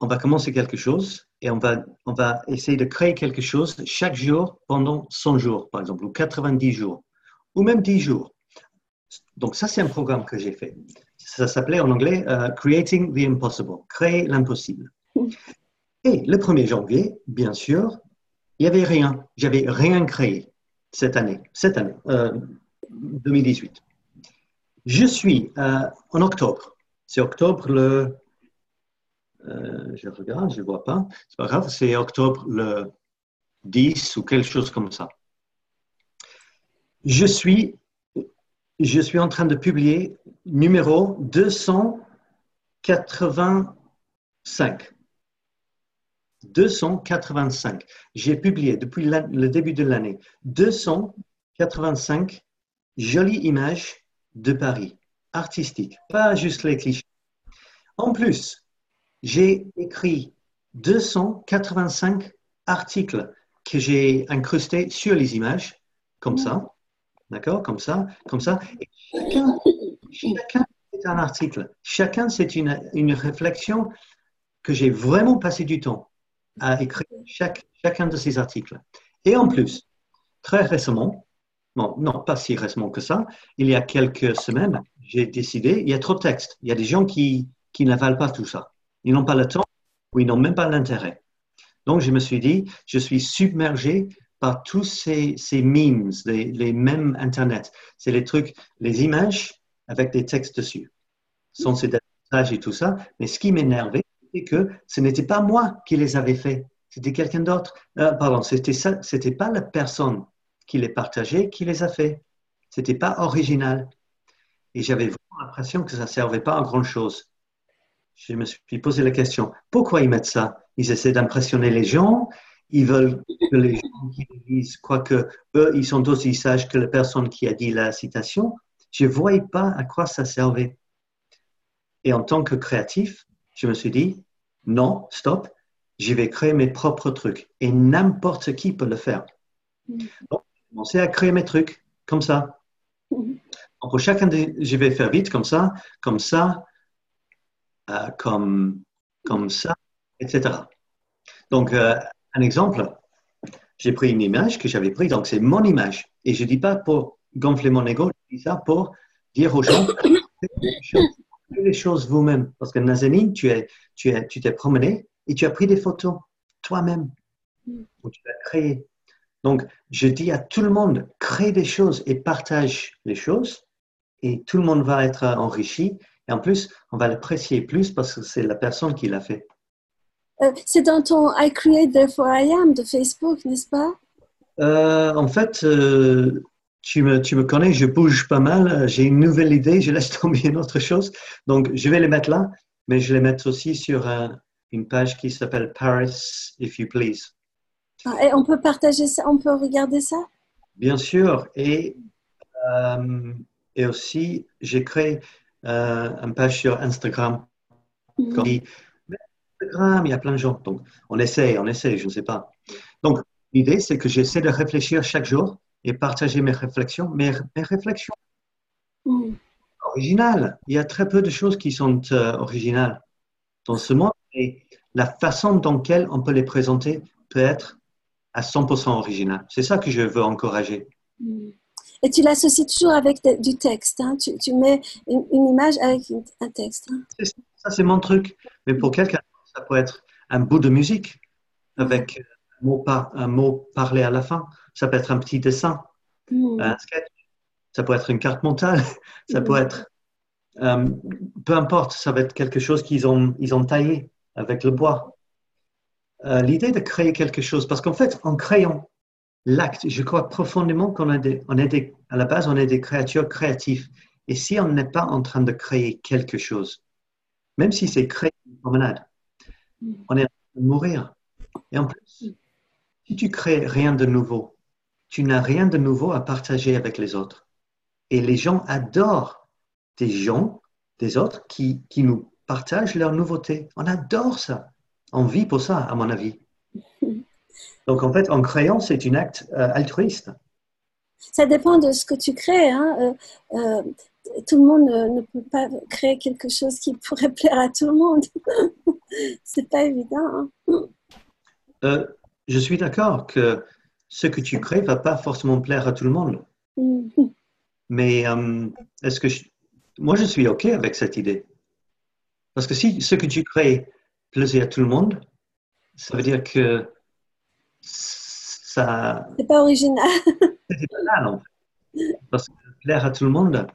Speaker 1: on va commencer quelque chose et on va essayer de créer quelque chose chaque jour pendant 100 jours, par exemple, ou 90 jours, ou même 10 jours. Donc, ça, c'est un programme que j'ai fait. Ça s'appelait en anglais Creating the Impossible, créer l'impossible. Et le 1er janvier, bien sûr, il n'y avait rien. J'avais rien créé cette année 2018. Je suis en octobre. C'est octobre je regarde, je ne vois pas. C'est pas grave, c'est octobre le 10 ou quelque chose comme ça. Je suis en train de publier numéro 285. 285. J'ai publié depuis le début de l'année 285 jolies images de Paris, artistiques, pas juste les clichés. En plus, j'ai écrit 285 articles que j'ai incrustés sur les images, comme ça, d'accord, comme ça, comme ça. Et chacun c'est un article, chacun c'est une réflexion que j'ai vraiment passé du temps à écrire chacun de ces articles. Et en plus, très récemment, non, pas si récemment que ça, il y a quelques semaines, j'ai décidé, il y a trop de textes, il y a des gens qui n'avalent pas tout ça. Ils n'ont pas le temps ou ils n'ont même pas l'intérêt. Donc, je me suis dit, je suis submergé par tous ces memes, les mèmes Internet. C'est les trucs, les images avec des textes dessus, sans ces datages et tout ça. Mais ce qui m'énervait, c'est que ce n'était pas moi qui les avais faits, c'était quelqu'un d'autre. Pardon, c'était pas la personne qui les partageait qui les a faits. C'était pas original. Et j'avais vraiment l'impression que ça ne servait pas à grand-chose. Je me suis posé la question, pourquoi ils mettent ça? Ils essaient d'impressionner les gens, ils veulent que les gens qui disent, quoique eux, ils sont aussi sages que la personne qui a dit la citation. Je ne voyais pas à quoi ça servait. Et en tant que créatif, je me suis dit, non, stop, je vais créer mes propres trucs. Et n'importe qui peut le faire. Donc, j'ai commencé à créer mes trucs comme ça. Donc, pour chacun je vais faire vite comme ça, comme ça, comme ça, etc. Donc, un exemple, j'ai pris une image que j'avais prise, donc c'est mon image. Et je ne dis pas pour gonfler mon ego, je dis ça pour dire aux gens, faites les choses vous-même. Parce que Nazanin, tu t'es promené et tu as pris des photos toi-même, ou tu as créé. Donc, je dis à tout le monde, crée des choses et partage les choses. et tout le monde va être enrichi. Et en plus, on va l'apprécier plus parce que c'est la personne qui l'a fait.
Speaker 2: C'est dans ton I Create Therefore I Am de Facebook, n'est-ce pas?
Speaker 1: En fait, tu me connais, je bouge pas mal. J'ai une nouvelle idée, je laisse tomber une autre chose. Donc, je vais les mettre là, mais je les mets aussi sur une page qui s'appelle Paris, if you please.
Speaker 2: Et on peut partager ça, on peut regarder ça?
Speaker 1: Bien sûr. Et aussi, j'ai créé une page sur Instagram.
Speaker 2: Mhm.
Speaker 1: Instagram, il y a plein de gens. Donc, on essaie, je ne sais pas. Donc, l'idée, c'est que j'essaie de réfléchir chaque jour et partager mes réflexions, mes réflexions
Speaker 2: Mhm.
Speaker 1: originales. Il y a très peu de choses qui sont originales dans ce monde et la façon dont on peut les présenter peut être à 100% originale. C'est ça que je veux encourager.
Speaker 2: Mhm. Et tu l'associes toujours avec du texte, hein? Tu mets une image avec un texte, hein?
Speaker 1: Ça, c'est mon truc. Mais pour quelqu'un, ça peut être un bout de musique
Speaker 2: Ouais.
Speaker 1: avec un mot parlé à la fin. Ça peut être un petit dessin,
Speaker 2: Mhm.
Speaker 1: un sketch. Ça peut être une carte mentale. Ça peut
Speaker 2: Mhm.
Speaker 1: être, euh, peu importe, ça va être quelque chose ils ont taillé avec le bois. L'idée de créer quelque chose, parce qu'en fait, en créant l'acte, je crois profondément à la base, on est des créatures créatives. Et si on n'est pas en train de créer quelque chose, même si c'est créer une promenade, on est en train de mourir. Et en plus, si tu crées rien de nouveau, tu n'as rien de nouveau à partager avec les autres. Et les gens adorent des autres qui nous partagent leurs nouveautés. On adore ça. On vit pour ça, à mon avis. Donc, en fait, en créant, c'est un acte altruiste.
Speaker 2: Ça dépend de ce que tu crées, hein. Tout le monde ne peut pas créer quelque chose qui pourrait plaire à tout le monde. C'est pas évident, hein.
Speaker 1: Euh, je suis d'accord que ce que tu crées ne va pas forcément plaire à tout le monde.
Speaker 2: Mhm.
Speaker 1: Mais est-ce que moi, je suis OK avec cette idée. Parce que si ce que tu crées plaisait à tout le monde, ça veut dire que ça,
Speaker 2: C'est pas original.
Speaker 1: c'est banal, en fait. Parce que plaire à tout le monde,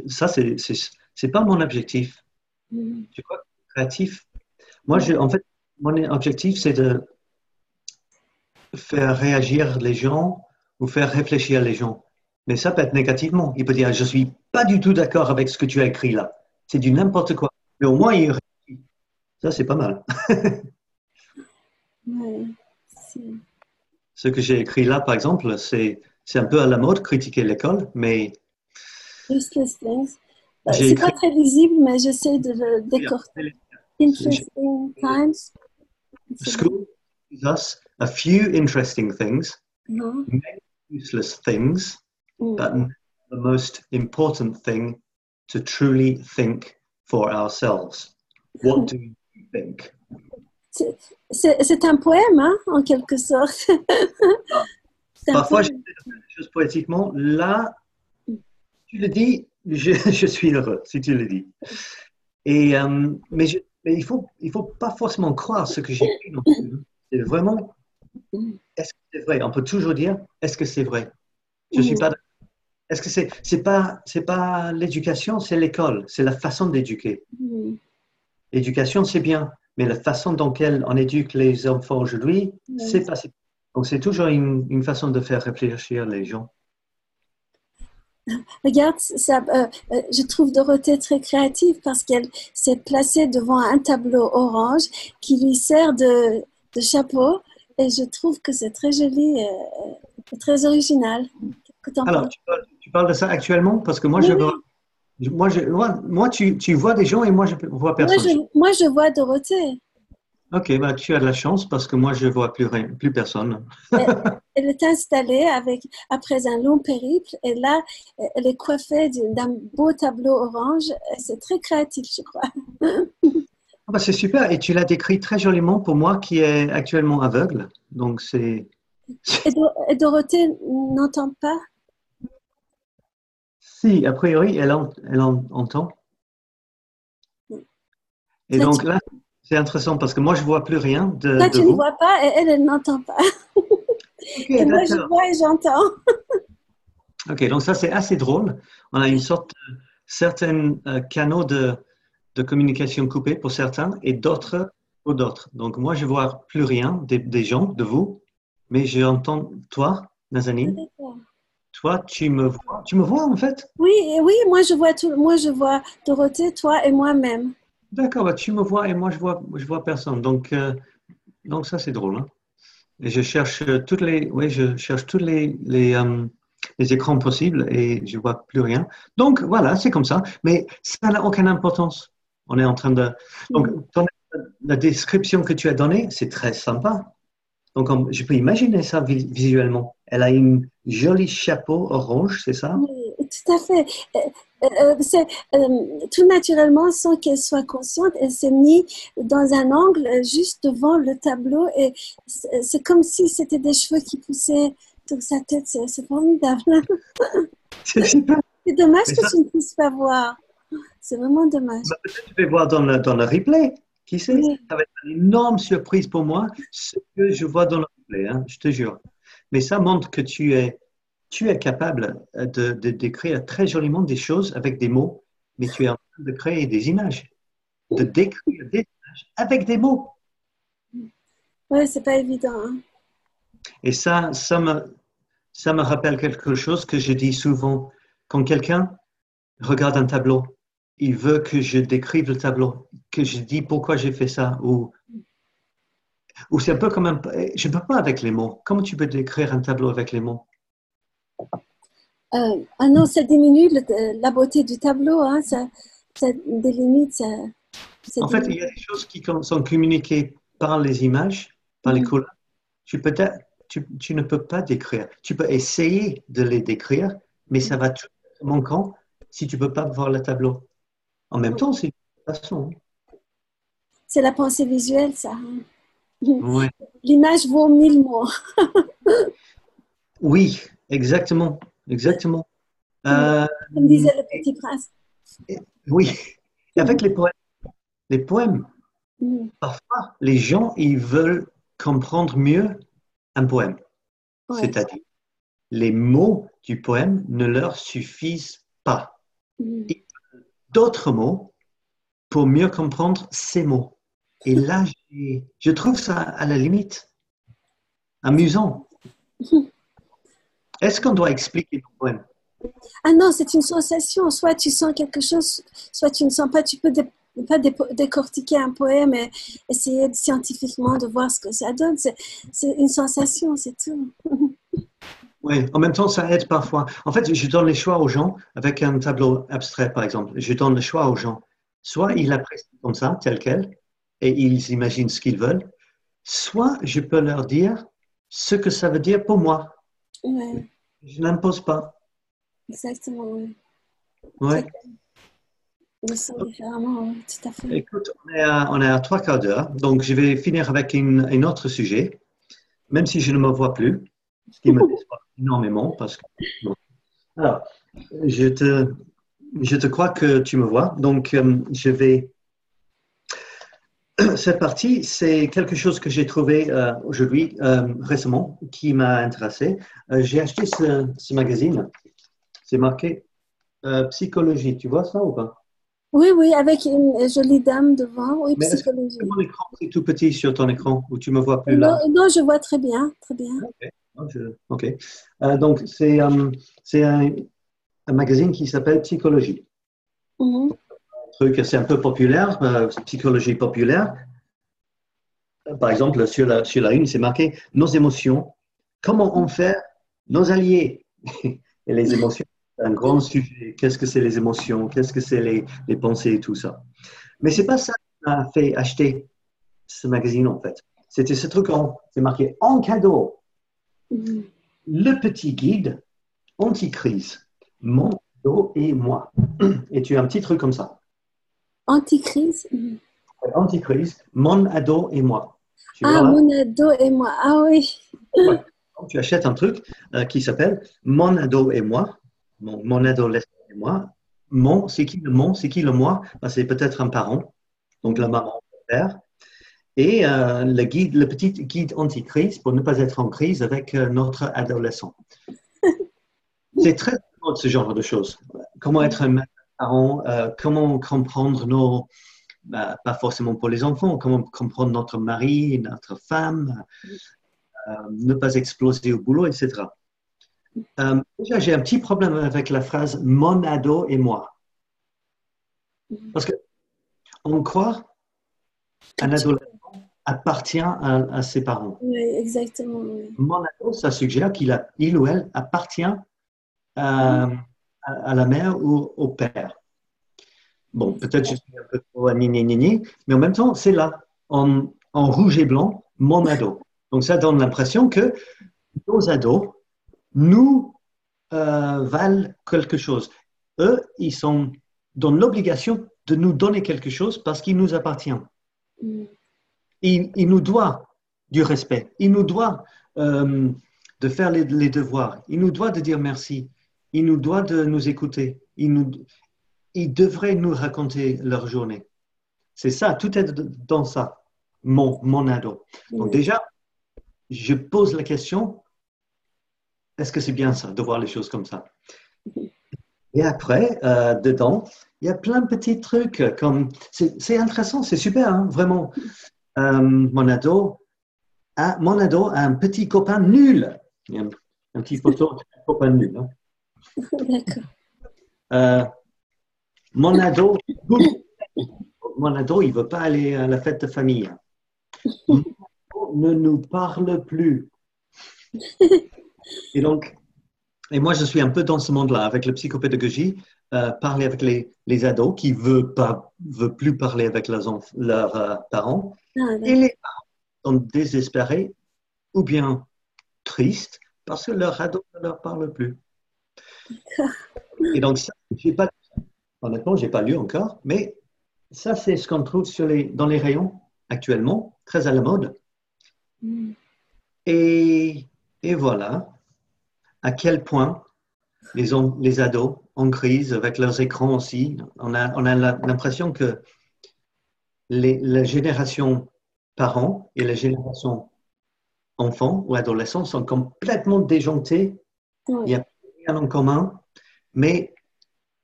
Speaker 1: ça, c'est pas mon objectif.
Speaker 2: Mhm.
Speaker 1: Tu vois, créatif. Moi, en fait, mon objectif, c'est de faire réagir les gens ou faire réfléchir les gens. Mais ça peut être négativement. Il peut dire, je suis pas du tout d'accord avec ce que tu as écrit là. C'est du n'importe quoi. Mais au moins, il réfléchit. Ça, c'est pas mal.
Speaker 2: Ouais, c'est-
Speaker 1: Ce que j'ai écrit là, par exemple, c'est un peu à la mode, critiquer l'école, mais
Speaker 2: Useless things.
Speaker 1: j'ai
Speaker 2: C'est pas
Speaker 1: écrit.
Speaker 2: très visible, mais j'essaie de le décortiquer. Interesting times. C'est bon.
Speaker 1: School gives us a few interesting things,
Speaker 2: Non.
Speaker 1: many useless things, but
Speaker 2: Mm.
Speaker 1: not the most important thing to truly think for ourselves. What do you think?
Speaker 2: C'est c'est un poème, hein, en quelque sorte.
Speaker 1: Ah,
Speaker 2: C'est un
Speaker 1: parfois, j'essaie
Speaker 2: poème.
Speaker 1: de faire des choses poétiquement. Là, tu le dis, je suis heureux si tu le dis. Mais il faut pas forcément croire ce que j'écris non plus. C'est vraiment,
Speaker 2: Mm.
Speaker 1: est-ce que c'est vrai? On peut toujours dire, est-ce que c'est vrai? Je suis
Speaker 2: Mm.
Speaker 1: pas. Est-ce que c'est pas l'éducation, c'est l'école, c'est la façon d'éduquer.
Speaker 2: Mm.
Speaker 1: L'éducation, c'est bien, mais la façon dont on éduque les enfants aujourd'hui, c'est
Speaker 2: Ouais.
Speaker 1: pas si. Donc, c'est toujours une façon de faire réfléchir les gens.
Speaker 2: Regarde, ça, je trouve Dorothée très créative parce qu'elle s'est placée devant un tableau orange qui lui sert de chapeau et je trouve que c'est très joli et très original. Qu'est-ce que tu en
Speaker 1: Alors,
Speaker 2: penses?
Speaker 1: tu parles de ça actuellement parce que moi,
Speaker 2: Oui, oui.
Speaker 1: tu vois des gens et moi, je vois personne.
Speaker 2: Moi, je vois Dorothée.
Speaker 1: Ok, bah, tu as de la chance parce que moi, je vois plus rien, plus personne.
Speaker 2: Elle, elle est installée après un long périple et là, elle est coiffée d'un beau tableau orange. C'est très créatif, je crois.
Speaker 1: Ah bah, c'est super et tu l'as décrit très joliment pour moi qui est actuellement aveugle. Donc,
Speaker 2: Et Dorothée n'entend pas.
Speaker 1: si, a priori, elle entend. Et
Speaker 2: Toi,
Speaker 1: donc là, c'est intéressant parce que moi, je vois plus rien de
Speaker 2: tu ne
Speaker 1: vous.
Speaker 2: vois pas et elle n'entend pas.
Speaker 1: Ok,
Speaker 2: Et moi, je
Speaker 1: d'accord.
Speaker 2: vois et j'entends.
Speaker 1: Ok, donc ça, c'est assez drôle. On a une sorte certains canaux de communication coupés pour certains et d'autres pour d'autres. Donc, moi, je vois plus rien des gens, de vous, mais j'entends toi,
Speaker 2: Ah,
Speaker 1: Nazanin.
Speaker 2: d'accord.
Speaker 1: Toi, tu me vois. Tu me vois, en fait?
Speaker 2: Oui, oui, moi je vois Dorothée, toi et moi-même.
Speaker 1: D'accord, bah, tu me vois et moi, je vois personne. Donc ça, c'est drôle, hein. Et je cherche je cherche tous les écrans possibles et je vois plus rien. Donc voilà, c'est comme ça. Mais ça n'a aucune importance. On est en train de. Donc
Speaker 2: Mhm.
Speaker 1: la description que tu as donnée, c'est très sympa. Donc je peux imaginer ça visuellement. Elle a une jolie chapeau orange, c'est ça?
Speaker 2: Oui, tout à fait. Euh, tout naturellement, sans qu'elle soit consciente, elle s'est mise dans un angle juste devant le tableau et c'est comme si c'était des cheveux qui poussaient sur sa tête. C'est formidable.
Speaker 1: C'est super.
Speaker 2: C'est dommage
Speaker 1: Mais
Speaker 2: que
Speaker 1: ça,
Speaker 2: tu ne puisses pas voir. C'est vraiment dommage.
Speaker 1: bah, peut-être tu vais voir dans le replay. Qui sait?
Speaker 2: Oui,
Speaker 1: Ça va être une énorme surprise pour moi, ce que je vois dans le replay, hein, je te jure. Mais ça montre que tu es capable de décrire très joliment des choses avec des mots, mais tu es en train de créer des images, de décrire des images avec des mots.
Speaker 2: ouais, c'est pas évident, hein.
Speaker 1: Et ça me rappelle quelque chose que je dis souvent. Quand quelqu'un regarde un tableau, il veut que je décrive le tableau, que je dis pourquoi j'ai fait ça, ou c'est un peu comme un. Je ne peux pas avec les mots. Comment tu peux décrire un tableau avec les mots?
Speaker 2: Ah non, ça diminue la beauté du tableau, hein. Ça délimite, ça
Speaker 1: En fait, il y a
Speaker 2: diminue.
Speaker 1: des choses qui sont communiquées par les images, par les
Speaker 2: Mhm.
Speaker 1: couleurs. Tu ne peux pas décrire. Tu peux essayer de les décrire, mais ça va tout être manquant si tu ne peux pas voir le tableau. En même temps, c'est une façon.
Speaker 2: C'est la pensée visuelle, ça, hein.
Speaker 1: Ouais.
Speaker 2: L'image vaut mille mots.
Speaker 1: Oui, exactement. Exactement. Euh,
Speaker 2: Comme disait le petit prince.
Speaker 1: oui, avec les poèmes,
Speaker 2: Mhm.
Speaker 1: parfois, les gens, ils veulent comprendre mieux un poème.
Speaker 2: Ouais.
Speaker 1: C'est-à-dire, les mots du poème ne leur suffisent pas.
Speaker 2: Mhm.
Speaker 1: D'autres mots pour mieux comprendre ces mots. Et là, je trouve ça à la limite amusant. Est-ce qu'on doit expliquer le poème?
Speaker 2: Ah non, c'est une sensation. Soit tu sens quelque chose, soit tu ne sens pas. Tu peux pas décortiquer un poème et essayer scientifiquement de voir ce que ça donne. C'est une sensation, c'est tout.
Speaker 1: Oui, en même temps, ça aide parfois. En fait, je donne les choix aux gens avec un tableau abstrait, par exemple. Je donne le choix aux gens. Soit ils l'apprécient comme ça, tel quel, et ils imaginent ce qu'ils veulent, soit je peux leur dire ce que ça veut dire pour moi.
Speaker 2: Ouais,
Speaker 1: Je n'impose pas.
Speaker 2: exactement. Ouais.
Speaker 1: Ouais.
Speaker 2: Chacun le sent différemment, ouais, tout à fait.
Speaker 1: Écoute, on est à trois quarts d'heure, donc je vais finir avec un autre sujet, même si je ne me vois plus, ce qui me déçoit énormément parce que. Bon. Alors, je te, je te crois que tu me vois, donc je vais. Cette partie, c'est quelque chose que j'ai trouvé aujourd'hui, récemment, qui m'a intéressé. J'ai acheté ce magazine, c'est marqué Psychologie, tu vois ça ou pas?
Speaker 2: Oui, oui, avec une jolie dame devant. Oui,
Speaker 1: Mais est-ce que
Speaker 2: psychologie.
Speaker 1: mon écran, c'est tout petit sur ton écran ou tu me vois plus
Speaker 2: Non,
Speaker 1: là?
Speaker 2: non, je vois très bien, très bien.
Speaker 1: Ok. Ok. Donc, c'est un magazine qui s'appelle Psychologie.
Speaker 2: Mhm.
Speaker 1: Truc, c'est un peu populaire, psychologie populaire. Par exemple, sur la une, c'est marqué nos émotions. Comment en faire nos alliés? Et les émotions, c'est un grand sujet. Qu'est-ce que c'est les émotions? Qu'est-ce que c'est les pensées et tout ça? Mais c'est pas ça qui m'a fait acheter ce magazine, en fait. C'était ce truc, c'est marqué en cadeau.
Speaker 2: Mhm.
Speaker 1: Le petit guide anti-crise. Mon dos et moi. Et tu as un petit truc comme ça.
Speaker 2: Anticrise. Mhm.
Speaker 1: Anti-crise, mon ado et moi. Tu
Speaker 2: Ah,
Speaker 1: vois là?
Speaker 2: mon ado et moi. Ah oui.
Speaker 1: Ouais. Donc, tu achètes un truc qui s'appelle Mon ado et moi, mon adolescent et moi. Mon, c'est qui le mon? C'est qui le moi? Ben, c'est peut-être un parent, donc la
Speaker 2: Mhm.
Speaker 1: maman, le père. Et le guide, le petit guide anti-crise pour ne pas être en crise avec notre adolescent. C'est très drôle, ce genre de choses. Comment être un parents, comment comprendre pas forcément pour les enfants, comment comprendre notre mari, notre femme, ne pas exploser au boulot, etc. Déjà, j'ai un petit problème avec la phrase mon ado et moi. Parce qu'on croit qu'un adolescent appartient à ses parents.
Speaker 2: Oui, exactement. Oui.
Speaker 1: Mon ado, ça suggère il ou elle appartient à la mère ou au père. Bon, peut-être je suis un peu trop gni, mais en même temps, c'est là, en rouge et blanc, mon ado. Donc, ça donne l'impression que nos ados nous valent quelque chose. Eux, ils sont dans l'obligation de nous donner quelque chose parce qu'il nous appartient. Il nous doit du respect. Il nous doit de faire les devoirs. Il nous doit de dire merci. Il nous doit de nous écouter. Ils devraient nous raconter leur journée. C'est ça, tout est dans ça, mon ado. Donc déjà, je pose la question, est-ce que c'est bien ça, de voir les choses comme ça? Et après, dedans, il y a plein de petits trucs, comme, c'est intéressant, c'est super, hein, vraiment. Mon ado a un petit copain nul. Il y a un petit photo de copain nul. Hein.
Speaker 2: D'accord.
Speaker 1: Mon ado, il ne veut pas aller à la fête de famille. Mon ado ne nous parle plus. Et moi, je suis un peu dans ce monde-là, avec la psychopédagogie, parler avec les ados qui ne veulent plus parler avec leurs parents. Et les parents sont désespérés ou bien tristes parce que leur ado ne leur parle plus. Et donc, ça, honnêtement, je n'ai pas lu encore, mais ça, c'est ce qu'on trouve dans les rayons actuellement, très à la mode. Et voilà à quel point les ados en crise avec leurs écrans aussi. On a l'impression que la génération parents et la génération enfants ou adolescents sont complètement déjantées. Il n'y a rien en commun. Mais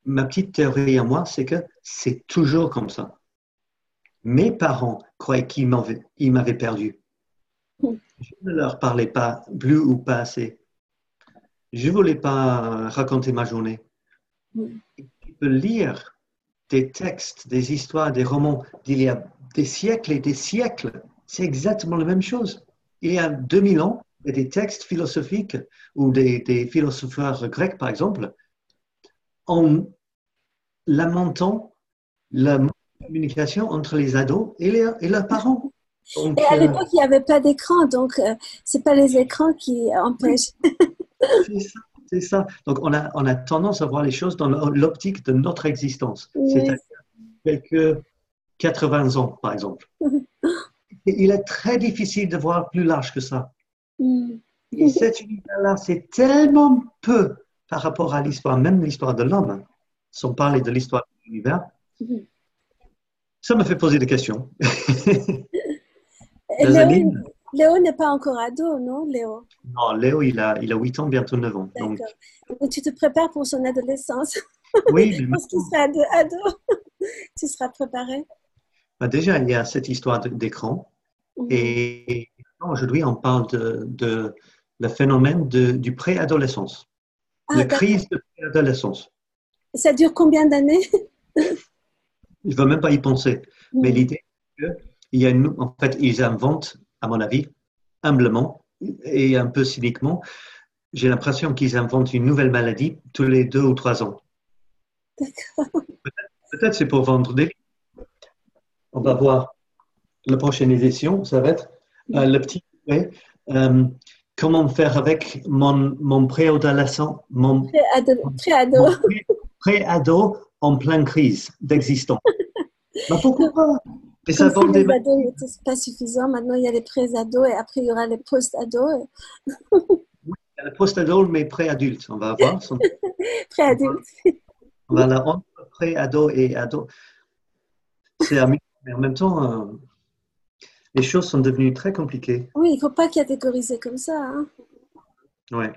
Speaker 1: ma petite théorie à moi, c'est que c'est toujours comme ça. Mes parents croyaient qu'ils m'avaient perdu. Je ne leur parlais pas plus ou pas assez. Je ne voulais pas raconter ma journée. Tu peux lire des textes, des histoires, des romans d'il y a des siècles et des siècles. C'est exactement la même chose. Il y a 2000 ans, il y a des textes philosophiques ou des philosopheurs grecs, par exemple, en lamentant la communication entre les ados et leurs parents.
Speaker 2: Donc, et à l'époque, il n'y avait pas d'écran, donc ce n'est pas les écrans qui empêchent.
Speaker 1: C'est ça. Donc, on a tendance à voir les choses dans l'optique de notre existence.
Speaker 2: Oui.
Speaker 1: C'est-à-dire quelques 80 ans, par exemple. Et il est très difficile de voir plus large que ça. Et cet univers-là, c'est tellement peu par rapport à l'histoire, même l'histoire de l'homme, sans parler de l'histoire de l'univers. Ça me fait poser des questions.
Speaker 2: Léo n'est pas encore ado, non, Léo?
Speaker 1: Non, Léo, il a 8 ans, bientôt 9 ans.
Speaker 2: Donc, tu te prépares pour son adolescence.
Speaker 1: Oui, mais
Speaker 2: parce qu'il sera ado. Tu seras préparé.
Speaker 1: Déjà, il y a cette histoire d'écran. Et aujourd'hui, on parle de le phénomène du préadolescence. La crise de préadolescence.
Speaker 2: Ça dure combien d'années?
Speaker 1: Je ne veux même pas y penser. Mais l'idée, c'est en fait, ils inventent, à mon avis, humblement et un peu cyniquement, j'ai l'impression qu'ils inventent une nouvelle maladie tous les 2 ou 3 ans.
Speaker 2: D'accord.
Speaker 1: Peut-être c'est pour vendre des livres. On va voir la prochaine édition, ça va être le petit comment faire avec mon préadolescent, mon préado en pleine crise d'existence. Mais pourquoi pas?
Speaker 2: Et ça si les ados n'étaient pas suffisants, maintenant il y a les pré-ados et après il y aura les post-ados.
Speaker 1: Oui, il y a les post-ados, mais pré-adultes, on va voir.
Speaker 2: Pré-adultes.
Speaker 1: Voilà, entre pré-ado et ado. C'est amusant, mais en même temps, les choses sont devenues très compliquées.
Speaker 2: Oui, il ne faut pas catégoriser comme ça. Hein.
Speaker 1: Oui,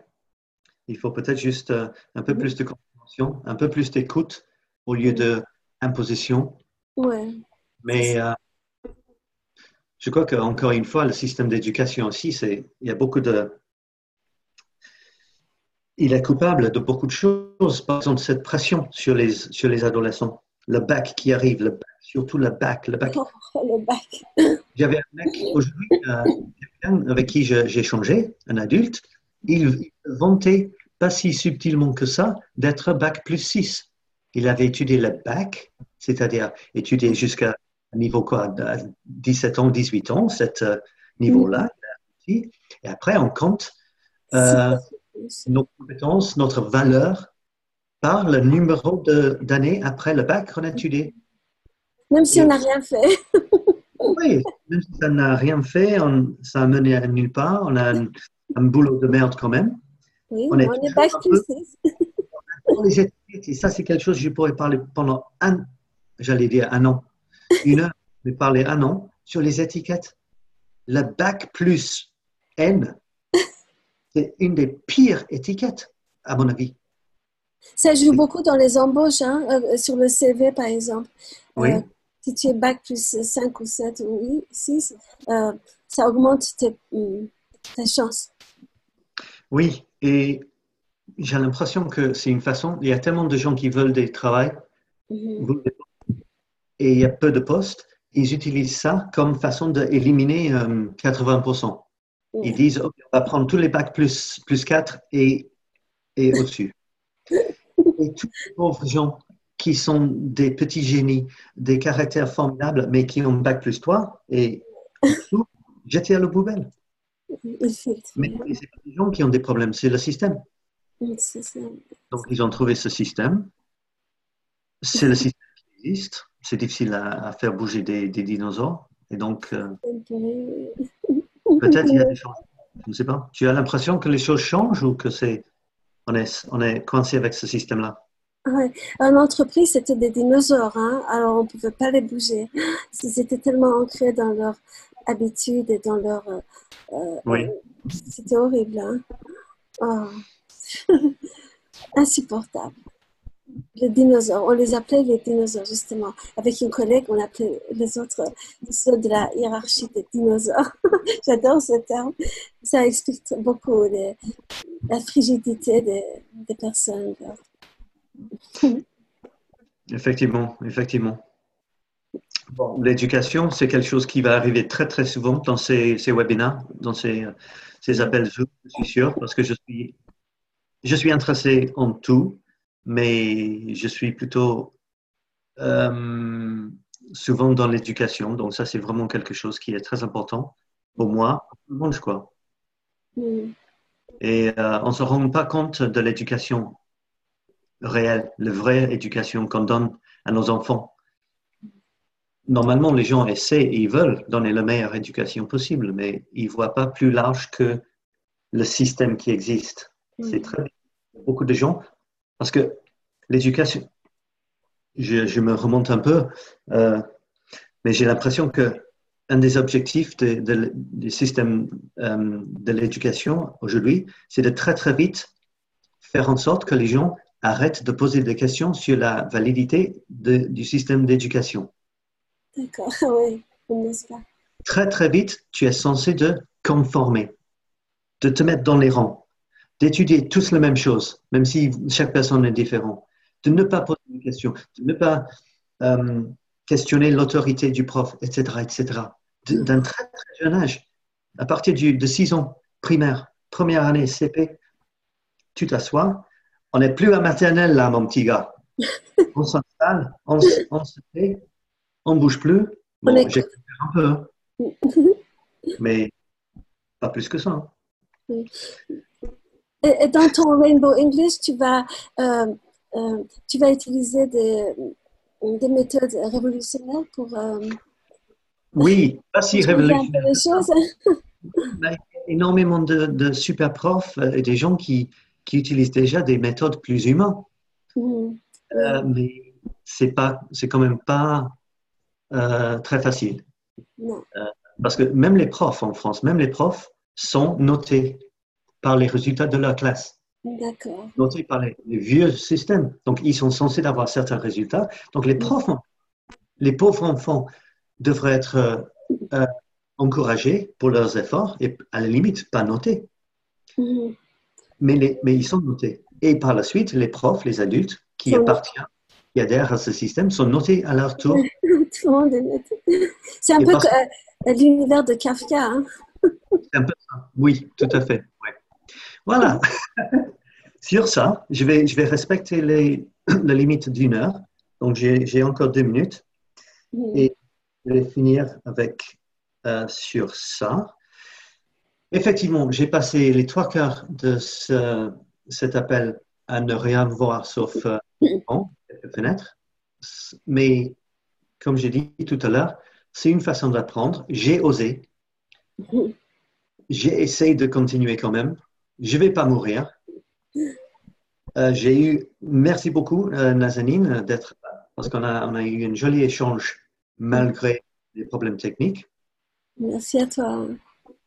Speaker 1: il faut peut-être juste un peu plus de compréhension, un peu plus d'écoute au lieu de imposition.
Speaker 2: Ouais.
Speaker 1: Mais je crois qu'encore une fois, le système d'éducation aussi, il y a beaucoup de, il est coupable de beaucoup de choses. Par exemple, cette pression sur les adolescents. Le bac qui arrive, le bac, surtout le bac. Le bac.
Speaker 2: Oh, le bac.
Speaker 1: J'avais un mec aujourd'hui, quelqu'un avec qui j'ai échangé, un adulte, il vantait, pas si subtilement que ça, d'être bac plus 6. Il avait étudié le bac, c'est-à-dire étudié jusqu'à un niveau quoi, de 17 ans, 18 ans, ce niveau-là. Et après, on compte
Speaker 2: C'est
Speaker 1: euh, nos compétences, notre valeur par le numéro d'années après le bac qu'on a étudié.
Speaker 2: même si on
Speaker 1: Et
Speaker 2: n'a rien fait.
Speaker 1: oui, même si ça n'a rien fait, ça a mené à nulle part, on a un boulot de merde quand même.
Speaker 2: Oui,
Speaker 1: On
Speaker 2: mais
Speaker 1: est
Speaker 2: on est
Speaker 1: toujours
Speaker 2: bac
Speaker 1: un
Speaker 2: plus
Speaker 1: peu
Speaker 2: 6.
Speaker 1: dans les étiquettes, et ça c'est quelque chose que je pourrais parler pendant j'allais dire un an, une heure, mais parler un an sur les étiquettes. Le bac plus N, c'est une des pires étiquettes, à mon avis.
Speaker 2: Ça joue beaucoup dans les embauches, hein, sur le CV par exemple. Euh,
Speaker 1: Oui,
Speaker 2: si tu es bac plus 5 ou 7 ou 6, ça augmente tes chances.
Speaker 1: oui, et j'ai l'impression que c'est une façon, il y a tellement de gens qui veulent des travails,
Speaker 2: Mhm.
Speaker 1: et il y a peu de postes, ils utilisent ça comme façon d'éliminer 80%. Ils
Speaker 2: Ouais.
Speaker 1: disent, OK, on va prendre tous les bacs plus 4 et au-dessus. Et tous les pauvres gens qui sont des petits génies, des caractères formidables, mais qui ont bac plus 3 et en dessous, jetés à la poubelle.
Speaker 2: Il filtre,
Speaker 1: Mais
Speaker 2: oui.
Speaker 1: ce pas des gens qui ont des problèmes, c'est le système.
Speaker 2: C'est ça.
Speaker 1: Donc, ils ont trouvé ce système. C'est le système qui existe. C'est difficile à faire bouger des dinosaures. Et donc, peut-être il y a des changements. Je ne sais pas. Tu as l'impression que les choses changent ou que on est coincé avec ce système-là?
Speaker 2: Ouais. En entreprise, c'était des dinosaures, hein, alors on ne pouvait pas les bouger. C'était tellement ancré dans leur habitude et dans leur...
Speaker 1: Oui,
Speaker 2: c'était horrible, hein. Oh, insupportable. Les dinosaures, on les appelait les dinosaures, justement. Avec une collègue, on appelait les autres ceux de la hiérarchie des dinosaures. J'adore ce terme. Ça explique beaucoup la frigidité des personnes.
Speaker 1: effectivement, effectivement. Bon, l'éducation, c'est quelque chose qui va arriver très, très souvent dans ces webinaires, dans ces appels Zoom, je suis sûr, parce que je suis intéressé en tout, mais je suis plutôt euh, souvent dans l'éducation. Donc ça, c'est vraiment quelque chose qui est très important pour moi, pour tout le monde, je crois.
Speaker 2: Mm.
Speaker 1: Et on ne se rend pas compte de l'éducation réelle, la vraie éducation qu'on donne à nos enfants. Normalement, les gens essaient et ils veulent donner la meilleure éducation possible, mais ils ne voient pas plus large que le système qui existe. C'est
Speaker 2: Mm.
Speaker 1: très beaucoup de gens, parce que l'éducation, je me remonte un peu, euh, mais j'ai l'impression que un des objectifs du système de l'éducation aujourd'hui, c'est de très très vite faire en sorte que les gens arrêtent de poser des questions sur la validité du système d'éducation.
Speaker 2: D'accord, oui, n'est-ce pas?
Speaker 1: Très très vite, tu es censé te conformer, de te mettre dans les rangs, d'étudier tous la même chose, même si chaque personne est différente, de ne pas poser de questions, de ne pas euh, questionner l'autorité du prof, etc., etc. D'un très, très jeune âge, à partir de 6 ans, primaire, première année CP, tu t'assois. On n'est plus à maternelle là, mon petit gars. On s'installe, on se fait, on ne bouge plus.
Speaker 2: On
Speaker 1: Bon,
Speaker 2: écoute.
Speaker 1: j'exagère un peu, hein, mais pas plus que ça, hein.
Speaker 2: Oui. Et dans ton Rainbow English, euh, tu vas utiliser des méthodes révolutionnaires pour
Speaker 1: Oui, pas si
Speaker 2: changer un peu
Speaker 1: révolutionnaire
Speaker 2: les
Speaker 1: que ça.
Speaker 2: choses.
Speaker 1: Mais il y a énormément de super profs et des gens qui utilisent déjà des méthodes plus humaines.
Speaker 2: Mhm. Oui,
Speaker 1: Mais c'est quand même pas très facile.
Speaker 2: non.
Speaker 1: Euh, Parce que même les profs en France, même les profs sont notés par les résultats de leur classe.
Speaker 2: D'accord.
Speaker 1: Notés par les vieux systèmes. Donc, ils sont censés avoir certains résultats. Donc, les pauvres enfants devraient être euh, encouragés pour leurs efforts et à la limite pas notés.
Speaker 2: Mhm.
Speaker 1: Mais ils sont notés. Et par la suite, les profs, les adultes qui appartiennent, qui adhèrent à ce système, sont notés à leur tour.
Speaker 2: Tout le monde est noté. C'est un
Speaker 1: Et
Speaker 2: peu
Speaker 1: parce que
Speaker 2: l'univers de Kafka, hein.
Speaker 1: c'est un peu ça. Oui, tout à fait. Ouais. Voilà. Sur ça, je vais respecter la limite d'une heure. Donc, j'ai encore 2 minutes.
Speaker 2: Mhm.
Speaker 1: Et je vais finir avec sur ça. Effectivement, j'ai passé les 3 quarts de cet appel à ne rien voir sauf quelques fenêtres. Mais comme j'ai dit tout à l'heure, c'est une façon d'apprendre. J'ai osé. J'ai essayé de continuer quand même. Je ne vais pas mourir. Merci beaucoup, Nazanin, d'être là, parce qu'on a eu un joli échange malgré les problèmes techniques.
Speaker 2: Merci à toi.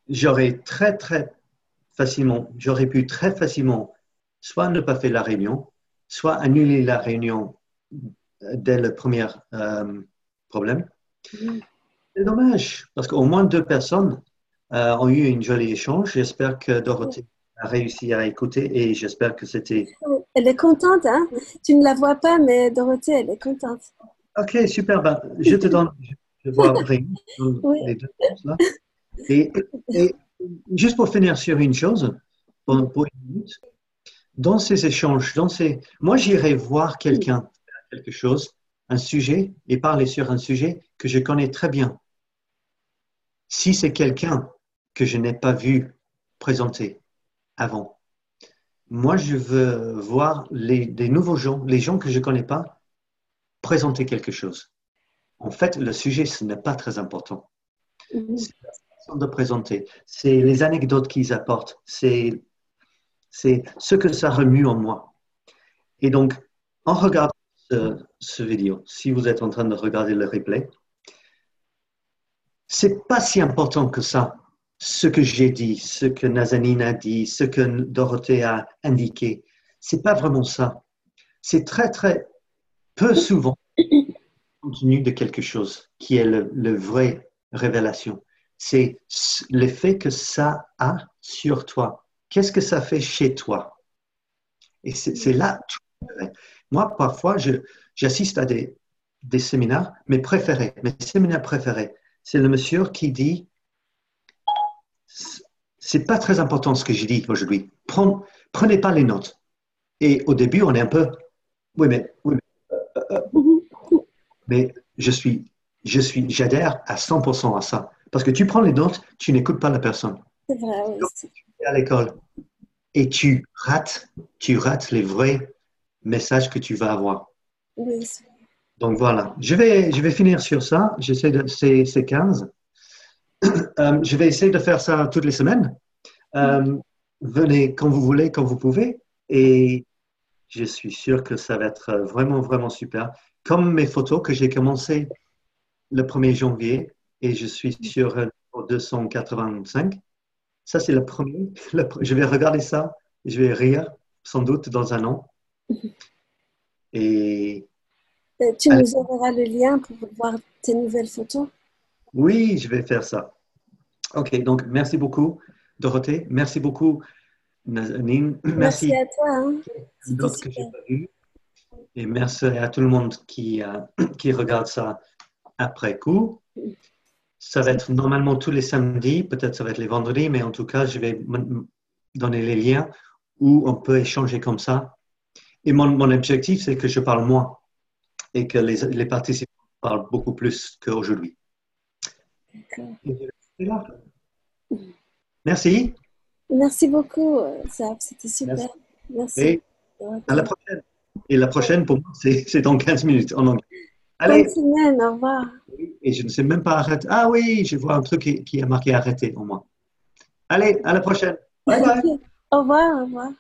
Speaker 1: J'aurais pu très facilement soit ne pas faire la réunion, soit annuler la réunion dès le premier problème. C'est dommage, parce qu'au moins 2 personnes ont eu un joli échange. J'espère que Dorothée a réussi à écouter et j'espère que c'était...
Speaker 2: Elle est contente, hein? Tu ne la vois pas, mais Dorothée, elle est contente.
Speaker 1: Ok, super. Ben, je te donne, je vois rien dans
Speaker 2: Oui.
Speaker 1: les deux sens là. Et, et juste pour finir sur une chose, pour une minute, dans ces échanges, moi j'irai voir quelqu'un, faire quelque chose, un sujet, et parler sur un sujet que je connais très bien. Si c'est quelqu'un que je n'ai pas vu présenter avant, moi je veux voir des nouveaux gens, les gens que je ne connais pas, présenter quelque chose. En fait, le sujet, ce n'est pas très important.
Speaker 2: Mhm.
Speaker 1: C'est la façon de présenter, c'est les anecdotes qu'ils apportent, c'est ce que ça remue en moi. Et donc, en regardant ce vidéo, si vous êtes en train de regarder le replay, c'est pas si important que ça, ce que j'ai dit, ce que Nazanin a dit, ce que Dorothée a indiqué. C'est pas vraiment ça. C'est très, très peu souvent le contenu de quelque chose qui est le vrai révélation. C'est l'effet que ça a sur toi. Qu'est-ce que ça fait chez toi? Et c'est là tout l'intérêt. Moi, parfois, j'assiste à des séminaires, mes séminaires préférés, c'est le monsieur qui dit, c'est pas très important ce que j'ai dit aujourd'hui. Prenez pas les notes. Et au début, on est un peu, oui, mais j'adhère à 100% à ça. Parce que tu prends les notes, tu n'écoutes pas la personne.
Speaker 2: C'est vrai, oui.
Speaker 1: Donc, tu es à l'école et tu rates les vrais messages que tu vas avoir.
Speaker 2: Oui,
Speaker 1: Donc voilà, je vais finir sur ça. C'est 15. Je vais essayer de faire ça toutes les semaines. Euh, Venez quand vous voulez, quand vous pouvez. Et je suis sûr que ça va être vraiment, vraiment super. Comme mes photos que j'ai commencé le 1er janvier et je suis sur 285. Ça, c'est le premier. Je vais regarder ça. Je vais rire sans doute dans un an. Et
Speaker 2: Tu
Speaker 1: allez,
Speaker 2: nous enverras le lien pour voir tes nouvelles photos.
Speaker 1: oui, je vais faire ça. OK, donc merci beaucoup, Dorothée. Merci beaucoup, Nazanin.
Speaker 2: Merci
Speaker 1: Merci
Speaker 2: à toi, hein.
Speaker 1: à
Speaker 2: C'était
Speaker 1: d'autres que je
Speaker 2: super.
Speaker 1: n'ai pas vus. Et merci à tout le monde qui regarde ça après coup. Ça va être normalement tous les samedis, peut-être ça va être les vendredis, mais en tout cas, je vais donner les liens où on peut échanger comme ça. Et mon objectif, c'est que je parle moins et que les participants parlent beaucoup plus qu'aujourd'hui.
Speaker 2: D'accord.
Speaker 1: Et je vais rester là. Merci.
Speaker 2: Merci beaucoup, ça, c'était
Speaker 1: Merci.
Speaker 2: super. Merci.
Speaker 1: Et à la prochaine. Et la prochaine, pour moi, c'est dans 15 minutes en anglais.
Speaker 2: Bonne
Speaker 1: Allez.
Speaker 2: semaine, au revoir.
Speaker 1: Et je ne sais même pas arrêter. Ah oui, je vois un truc qui a marqué arrêter au moins. Allez, à la prochaine. Bye bye.
Speaker 2: Au revoir, au revoir.